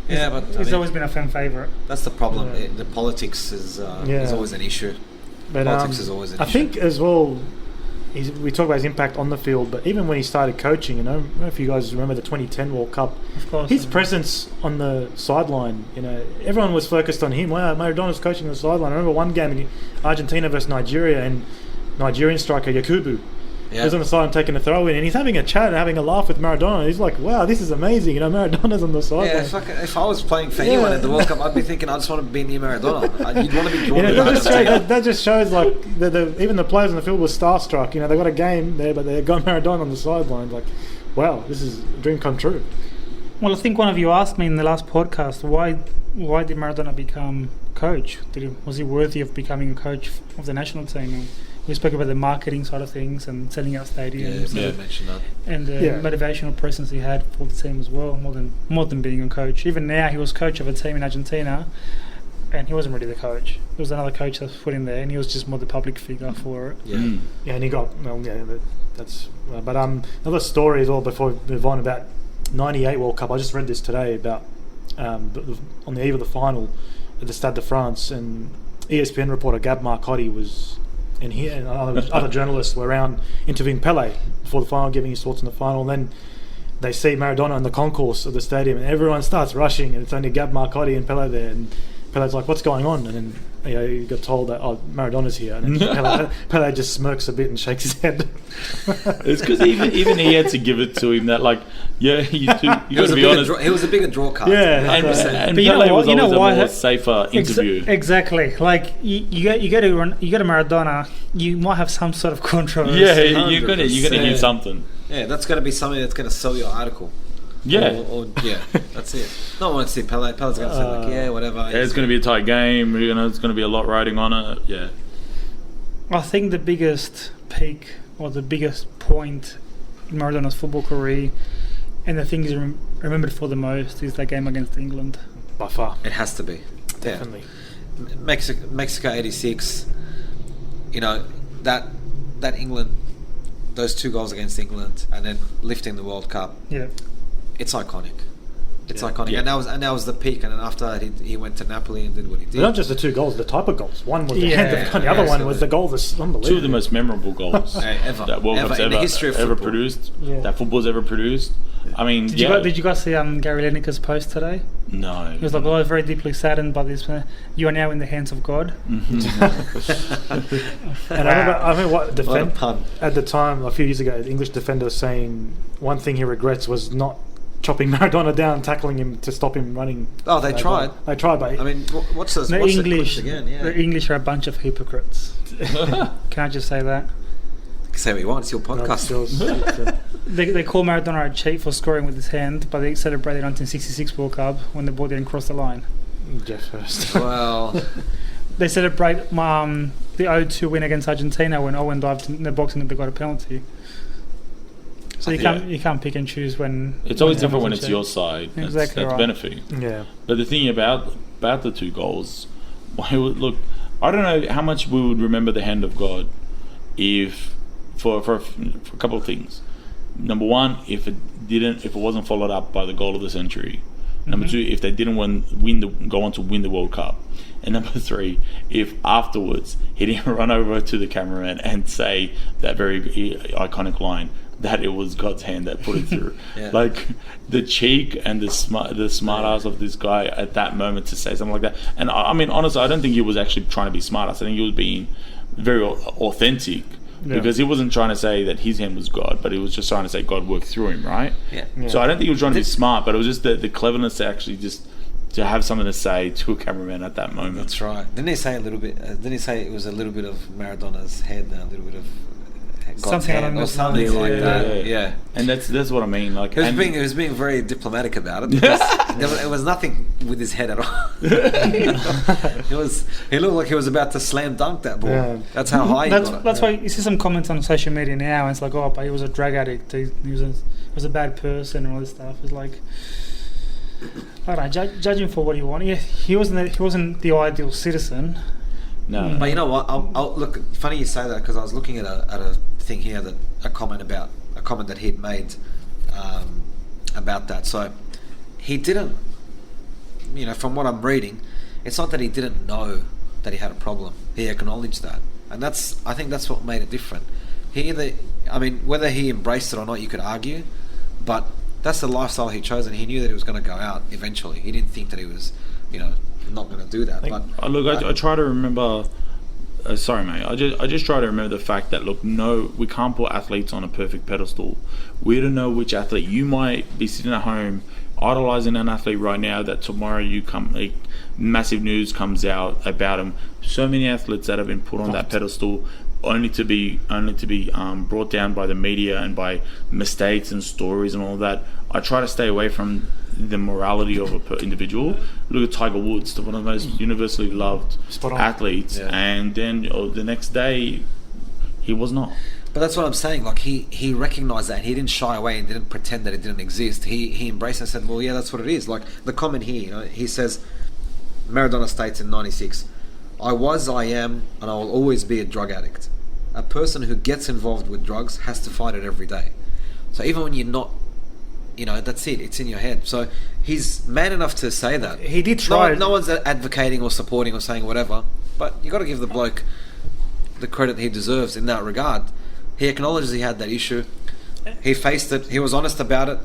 Yeah, but
he's always been a fan favourite.
That's the problem.
Yeah.
The politics is always an issue.
But,
Politics is always an issue.
I think as well, we talk about his impact on the field, but even when he started coaching, I don't know if you guys remember the 2010 World Cup.
Of course.
His presence on the sideline, everyone was focused on him. Wow, Maradona's coaching on the sideline. I remember one game, Argentina versus Nigeria, and Nigerian striker Yakubu was on the sideline taking a throw in, and he's having a chat and having a laugh with Maradona. He's like, wow, this is amazing. Maradona's on the sideline.
Yeah, if I was playing for anyone at the World Cup, I'd be thinking, I just want to be near Maradona. You'd want to be drawn to Argentina.
That just shows like even the players on the field were starstruck. They got a game there, but they got Maradona on the sidelines. Like, wow, this is a dream come true.
Well, I think one of you asked me in the last podcast, why did Maradona become coach? Was he worthy of becoming a coach of the national team? And we spoke about the marketing side of things and selling out stadiums.
Yeah, mentioned that.
And the motivational presence he had for the team as well, more than being a coach. Even now, he was coach of a team in Argentina, and he wasn't really the coach. There was another coach that was put in there, and he was just more the public figure for it.
Yeah,
yeah, and he got that's. But another story as well before we move on about '98 World Cup. I just read this today about on the eve of the final at the Stade de France, and ESPN reporter Gab Marcotti was. And he and other journalists were around interviewing Pele before the final, giving his thoughts on the final. And then they see Maradona in the concourse of the stadium, and everyone starts rushing, and it's only Gab Marcotti and Pele there. And Pele's like, "What's going on?" And then he got told that Maradona's here, and then Pele just smirks a bit and shakes his head.
It's because even he had to give it to him that you got to be honest.
He was a bigger draw card.
Yeah,
and
but
Pele was always a
why?
more safer interview.
Exactly. Like you go to Maradona, you might have some sort of controversy.
Yeah, you're gonna hear something.
Yeah, that's gonna be something that's gonna sell your article.
Yeah,
or that's it. No one to see Pele. Pele's gonna say whatever.
Yeah, it's gonna be a tight game. It's gonna be a lot riding on it. Yeah.
I think the biggest peak or the biggest point in Maradona's football career, and the thing he's remembered for the most, is that game against England.
By far,
it has to be
definitely.
Yeah. Mexico '86. That England, those 2 goals against England, and then lifting the World Cup.
Yeah.
It's iconic. It's iconic, and that was the peak. And then after that, he went to Napoli and did what he did.
But not just the 2 goals, the type of goals. One was the hand of the gun, the other one was the goal that's unbelievable.
2 of the most memorable goals
ever
that World Cup's
in the history of
ever
football.
Produced. Yeah. That football's ever produced. I mean,
did you guys see Gary Lineker's post today?
No.
He was like, "Oh, very deeply saddened by this. You are now in the hands of God."
Mm-hmm. And I remember what at the time, a few years ago, the English defender was saying one thing he regrets was not chopping Maradona down, tackling him to stop him running.
Oh, they tried.
They tried, but
I mean, what's this?
The English
again? Yeah.
The English are a bunch of hypocrites. Can I just say that?
Say what you want. It's your podcast.
They call Maradona a cheat for scoring with his hand, but they celebrated the 1966 World Cup when the ball didn't cross the line.
Jeff first.
Well,
they celebrate the 0-2 win against Argentina when Owen dived in the box and they got a penalty. So you can't pick and choose when.
It's always different when it's your side.
Exactly,
that's
right.
benefit.
Yeah.
But the thing about the 2 goals, look, I don't know how much we would remember the hand of God if for a couple of things. Number one, if it wasn't followed up by the goal of the century. Number 2, if they didn't go on to win the World Cup. And number 3, if afterwards he didn't run over to the cameraman and say that very iconic line, that it was God's hand that put it through.
Yeah.
Like the cheek and the smart ass of this guy at that moment to say something like that. And I mean, honestly, I don't think he was actually trying to be smart ass. I think he was being very authentic. Yeah. Because he wasn't trying to say that his hand was God, but he was just trying to say God worked through him, right?
Yeah.
So I don't think he was trying to be smart, but it was just the cleverness to actually just to have something to say to a cameraman at that moment.
That's right. Didn't he say a little bit? Didn't he say it was a little bit of Maradona's head and a little bit of God's
something
hand or something like that? Yeah.
And that's what I mean. Like
he was being very diplomatic about it because it was nothing with his head at all. He looked like he was about to slam dunk that ball. Yeah. That's how high.
That's why you see some comments on social media now, and it's like, oh, but he was a drug addict. He was a bad person and all this stuff. It's like, I don't know, judge him for what he wanted. Yeah, he wasn't the ideal citizen.
No.
But you know what? I'll look. Funny you say that because I was looking at a thing here a comment that he'd made about that. So he didn't. You know, from what I'm reading, it's not that he didn't know that he had a problem. He acknowledged that, and I think that's what made it different. Whether he embraced it or not, you could argue, but that's the lifestyle he chose, and he knew that he was going to go out eventually. He didn't think that he was, not going to do that.
I try to remember. Sorry, mate. I just try to remember the fact that no, we can't put athletes on a perfect pedestal. We don't know which athlete. You might be sitting at home idolizing an athlete right now that tomorrow massive news comes out about him. So many athletes that have been put on that pedestal only to be brought down by the media and by mistakes and stories and all that. I try to stay away from the morality of an individual. Look at Tiger Woods, one of the most universally loved athletes, and then the next day he was not.
But that's what I'm saying. Like he recognised that. He didn't shy away and didn't pretend that it didn't exist. He embraced it and said, "Well, yeah, that's what it is." Like the comment here, he says, Maradona states in '96, "I was, I am, and I will always be a drug addict. A person who gets involved with drugs has to fight it every day." So even when you're not, that's it. It's in your head. So he's man enough to say that.
He did try.
No one's advocating or supporting or saying whatever. But you got to give the bloke the credit he deserves in that regard. He acknowledges he had that issue. He faced it. He was honest about it.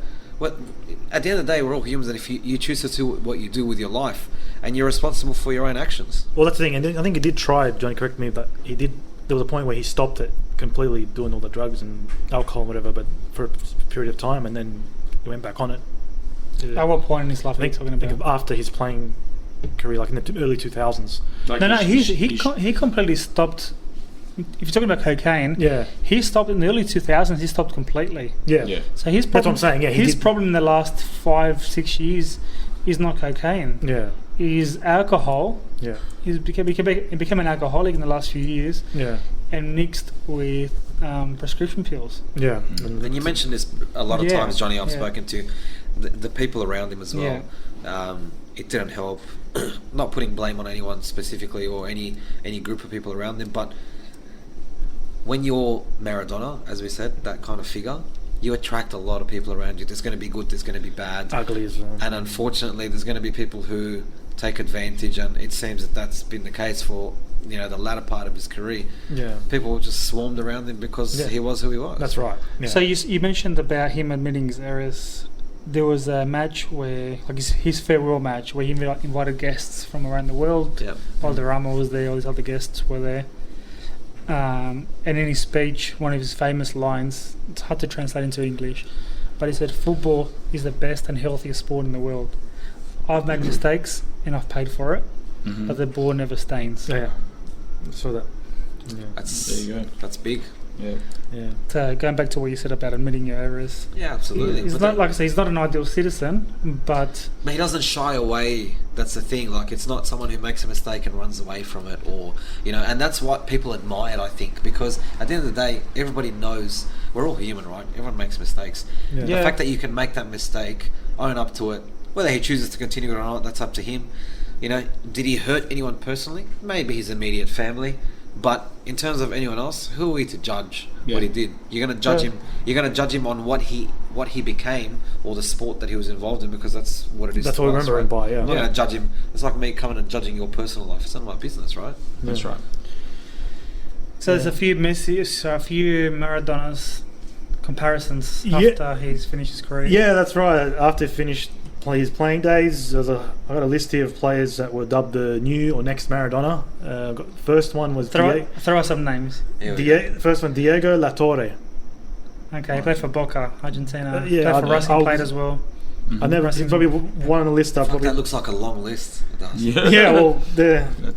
At the end of the day, we're all humans, and if you choose to do what you do with your life, and you're responsible for your own actions.
Well, that's the thing. And I think he did try, Johnny, correct me, but he did. There was a point where he stopped it completely, doing all the drugs and alcohol and whatever, but for a period of time, and then he went back on it.
At what point in his life are you talking about?
I think after his playing career, like in the early 2000s.
He completely stopped. If you're talking about cocaine, he stopped in the early 2000s. He stopped completely.
Yeah.
So his problem,
that's what I'm saying. Yeah,
his problem in the last 5-6 years is not cocaine.
Yeah.
Is alcohol.
Yeah.
He became an alcoholic in the last few years.
Yeah.
And mixed with prescription pills.
Yeah.
And you mentioned this a lot of times, Johnny. I've spoken to the people around him as well. Yeah. It didn't help. Not putting blame on anyone specifically or any group of people around them, but when you're Maradona, as we said, that kind of figure, you attract a lot of people around you. There's going to be good, there's going to be bad.
Ugly as well.
And unfortunately, there's going to be people who take advantage, and it seems that that's been the case for the latter part of his career.
Yeah.
People just swarmed around him because he was who he was.
That's right. Yeah.
So you mentioned about him admitting his errors. There was a match where, like his farewell match, where he invited guests from around the world.
Yeah.
Valderrama was there, all these other guests were there. And in his speech, one of his famous lines, it's hard to translate into English, but he said, "Football is the best and healthiest sport in the world. I've made mistakes and I've paid for it, but the ball never stains."
Yeah. I saw that. Yeah.
There you go. That's big.
Yeah.
So going back to what you said about admitting your errors.
Yeah, absolutely.
He's not, like I say, he's not an ideal citizen, but
he doesn't shy away. That's the thing. Like, it's not someone who makes a mistake and runs away from it, or and that's what people admired, I think, because at the end of the day, everybody knows we're all human, right? Everyone makes mistakes. Yeah. The fact that you can make that mistake, own up to it, whether he chooses to continue it or not, that's up to him. Did he hurt anyone personally? Maybe his immediate family. But in terms of anyone else, who are we to judge what he did? You're going to judge him. You're going to judge him on what he became or the sport that he was involved in, because that's what it is.
That's what we remember him by. Yeah.
I'm not going to judge him. It's like me coming and judging your personal life. It's none of my business, right?
That's right.
So there's a few Maradonas comparisons
Yeah.
after he's finished his career.
Yeah, that's right. After he finished his playing days, I got a list here of players that were dubbed the new or next Maradona. First one was
Throw us some names.
First one, Diego La Torre.
Okay, he played for Boca, Argentina.
Yeah,
played for Racing, played as well.
I never seen probably one on the list.
Fuck, that looks like a long list. It does.
Yeah, well,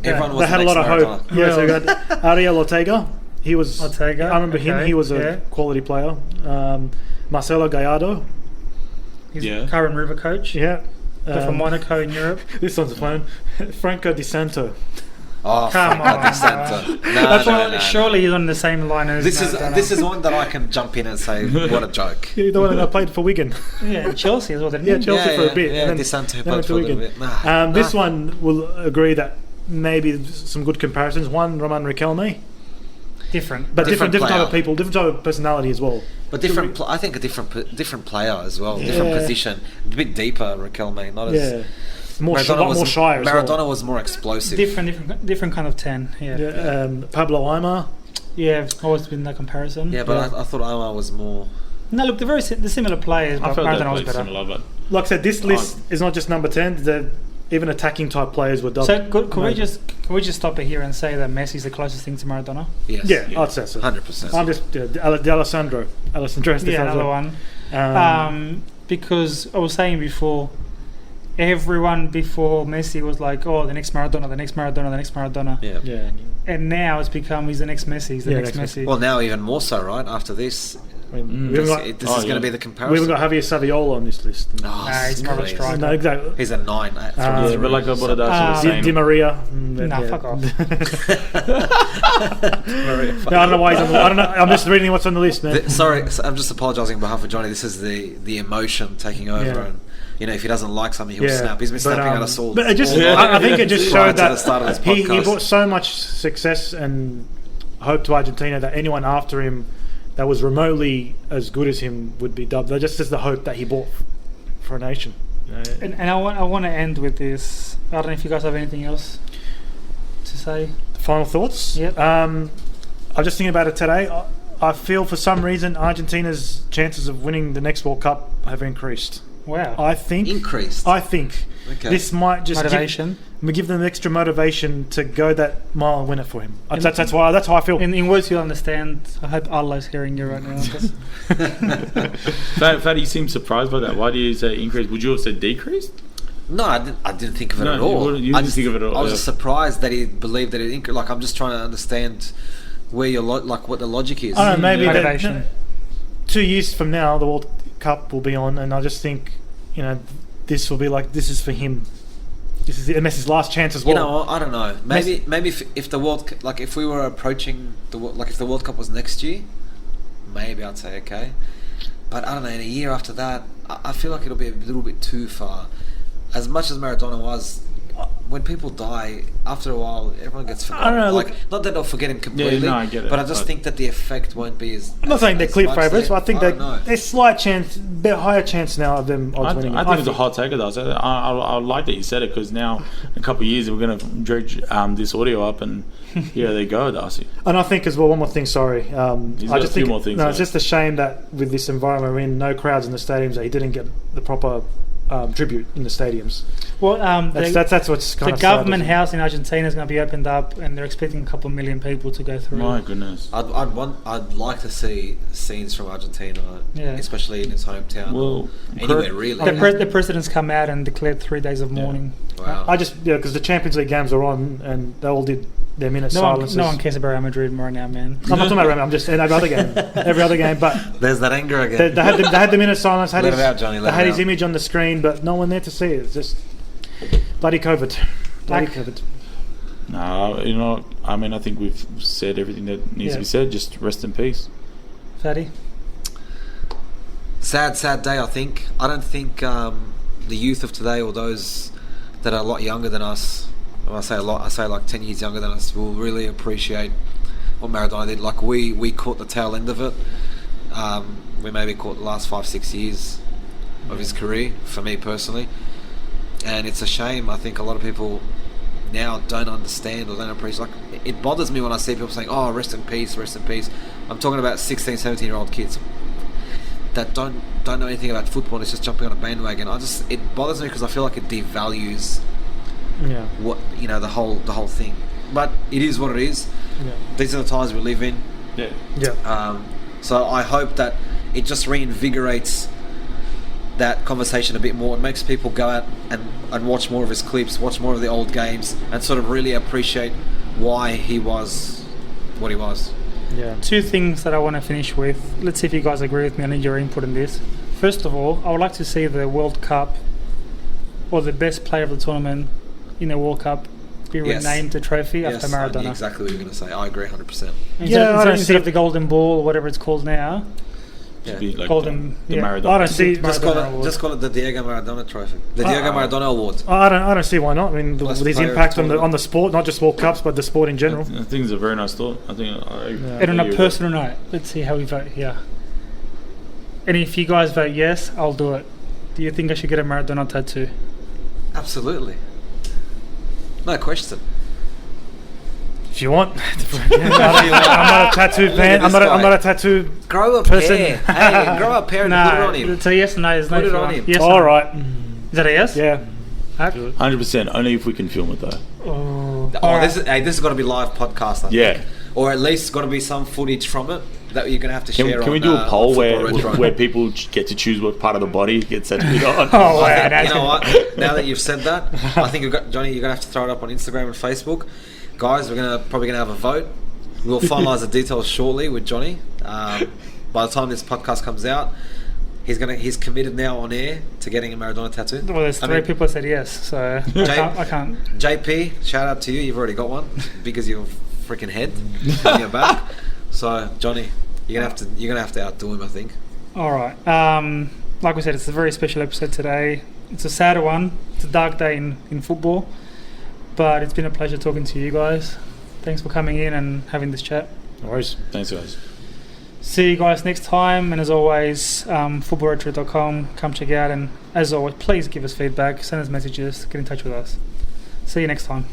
Everyone was
they had a lot of
Maradona.
hope. Yeah, so we got Ariel Ortega. He was.
Ortega,
I remember him.
okay,
He was a
yeah.
quality player. Marcelo Gallardo.
He's
Yeah.
current River coach.
Yeah.
Played for Monaco in Europe.
This one's a fun. Franco Di Santo.
Oh,
Come
fuck,
on,
that center.
That's
No.
surely he's on the same line as
This is one that I can jump in and say, what a joke.
The one that played for Wigan.
yeah, Chelsea as well, didn't
Yeah,
he?
Chelsea for a bit.
Yeah,
and then-
Di Santo
then
played
went
for
to
a little
Wigan.
bit.
This one will agree that maybe some good comparisons. One, Roman Riquelme.
Different.
But different type
player.
of people, different type of personality as well.
But I think a different player as well,
Yeah.
different position, a bit deeper. Riquelme, not as
Yeah. More
Maradona
shy as well.
Maradona was more explosive.
different kind of 10. Yeah.
Yeah, Pablo Aimar.
Yeah, always been that comparison.
Yeah, but I thought Omar was more.
No, look, they're the similar players,
I
but
felt they
Maradona was
played
better.
similar, but
Like I said, this list is not just number 10. Even attacking type players were dubbed.
So could we just stop it here and say that Messi's the closest thing to Maradona?
Yes.
Yeah, I'd say so.
100%.
I'm just Alessandro Estefano.
Yeah, another one. Because I was saying before, everyone before Messi was like, "Oh, the next Maradona, the next Maradona, the next Maradona,"
Yeah.
Yeah.
and now it's become he's the next Messi, he's the
Yeah,
next
next
Messi.
Well, now even more so, right? After this,
I mean,
this,
we
this is going to be the
haven't
comparison.
got Javier Saviola on this list.
Oh,
Nah, he's more of a
crazy.
striker.
No, exactly.
He's a 9.
yeah, but like what Adachi was saying,
Di Maria.
Nah, fuck off.
No, I don't know why he's on the, I don't know. I'm just reading what's on the list, man.
Sorry, I'm just apologising on behalf of Johnny. This is the emotion taking over,
Yeah.
and if he doesn't like something, he'll snap. He's been
but,
snapping at us all.
But it just,
all
I think it just
prior
showed
to the start of
that
this
he
podcast.
brought so much success and hope to Argentina that anyone after him that was remotely as good as him would be dubbed. That just is the hope that he brought for a nation.
And I want to end with this. I don't know if you guys have anything else to say.
Final thoughts?
Yep.
I was just thinking about it today. I feel for some reason Argentina's chances of winning the next World Cup have increased.
Wow.
I think
Increased. Okay.
this might just
Motivation.
give them extra motivation to go that mile and win it for him. That's how I feel.
In words you'll understand, I hope Allah's hearing you right now.
Fatty, you seem surprised by that. Why do you say increased? Would you have said decreased?
No, I didn't think of it
No,
at
you
all.
wouldn't- you didn't think of it at all,
I was
yeah.
just surprised that he believed that it increased. Like, I'm just trying to understand where your what the logic is.
I don't know, maybe that,
Motivation.
2 years from now the World Cup will be on, and I just think this will be like, this is for him. This is Messi's last chance as well.
I don't know. Maybe if the if we were approaching if the World Cup was next year, maybe I'd say okay. But I don't know. In a year after that, I feel like it'll be a little bit too far. As much as Maradona was, when people die, after a while, everyone gets forgotten.
I don't know,
Like,
look-
not that they'll forget him completely,
no, I get it.
but I just think that the effect won't be as.
I'm not saying they're clear
much
favourites,
there.
but I think
I don't know.
there's slight chance, bit higher chance now of them odds winning.
I think it's a hot take of that. I like that you said it, because now in a couple of years we're going to dredge this audio up, and here they go, Darcy.
And I think as well, one more thing, sorry.
He's
I
got
just
a few
think,
more things,
no, it's
though.
just a shame that with this environment we're in, no crowds in the stadiums, that he didn't get the proper tribute in the stadiums.
Well,
That's what's kind
the
of
government
sad.
house in Argentina is going to be opened up, and they're expecting a couple of million people to go through.
My goodness.
I'd like to see scenes from Argentina,
Yeah.
especially in his hometown.
Well,
Anywhere really.
The president's come out and declared 3 days of mourning.
Wow.
I just, because the Champions League games are on, and they all did their minute silences.
No one cares about Real Madrid right now, man.
I'm not talking about Real, I'm just saying every other game. But
There's that anger again.
they had the minute silence.
Let it out, Johnny, let
They had
it
his
out.
image on the screen, but no one there to see it. It's just bloody COVID. Bloody
Like-
COVID.
No, I mean, I think we've said everything that needs to be said. Just rest in peace.
Fatty?
Sad day, I think. I don't think the youth of today, or those that are a lot younger than us, when I say a lot, I say like 10 years younger than us, will really appreciate what Maradona did. Like, we caught the tail end of it. We maybe caught the last 5-6 years of his career, for me personally. And it's a shame. I think a lot of people now don't understand or don't appreciate. Like, it bothers me when I see people saying, "Oh, rest in peace, rest in peace." I'm talking about 16, 17-year-old kids. that don't know anything about football and is just jumping on a bandwagon. It bothers me because I feel like it devalues what the whole thing. But it is what it is.
Yeah.
These are the times we live in.
Yeah.
So I hope that it just reinvigorates that conversation a bit more. It makes people go out and watch more of his clips, watch more of the old games, and sort of really appreciate why he was what he was.
Yeah.
Two things that I want to finish with. Let's see if you guys agree with me. I need your input in this. First of all, I would like to see the World Cup or the best player of the tournament in the World Cup be renamed a trophy after Maradona.
I knew exactly what you were going to say. I agree 100%.
Instead of the Golden Ball or whatever it's called now.
Be like
Golden,
the Maradona.
I don't see.
Just call it the Diego Maradona Trophy, the Diego Maradona Award.
I don't see why not. I mean, with his impact on the sport, not just World Cups, but the sport in general.
I think it's a very nice thought. I think.
And on a personal note, let's see how we vote here. And if you guys vote yes, I'll do it. Do you think I should get a Maradona tattoo?
Absolutely. No question.
If you want, I'm not a tattoo fan. I'm not a tattoo.
Grow a
person.
pair. Hey, grow a pair and put it on him.
It's a yes or no. There's
Put
no
it on him.
Yes.
All right.
Is that a yes?
Yeah.
100%. Only if we can film it though.
This has got to be live podcast. I think. Or at least got to be some footage from it that you're going to have to share.
Can we do a poll where people get to choose what part of the body gets tattooed on?
You know what? Now that you've said that, I think Johnny, you're going to have to throw it up on Instagram and Facebook. Guys, we're probably going to have a vote. We'll finalise the details shortly with Johnny. By the time this podcast comes out, he's committed now on air to getting a Maradona tattoo.
Well, there's three people that said yes, so I can't.
JP, shout out to you. You've already got one because you're freaking head on your back. So Johnny, you're gonna have to outdo him, I think.
All right. Like we said, it's a very special episode today. It's a sad one. It's a dark day in football. But it's been a pleasure talking to you guys. Thanks for coming in and having this chat.
No worries.
Thanks, guys.
See you guys next time. And as always, footballretro.com. Come check it out. And as always, please give us feedback. Send us messages. Get in touch with us. See you next time.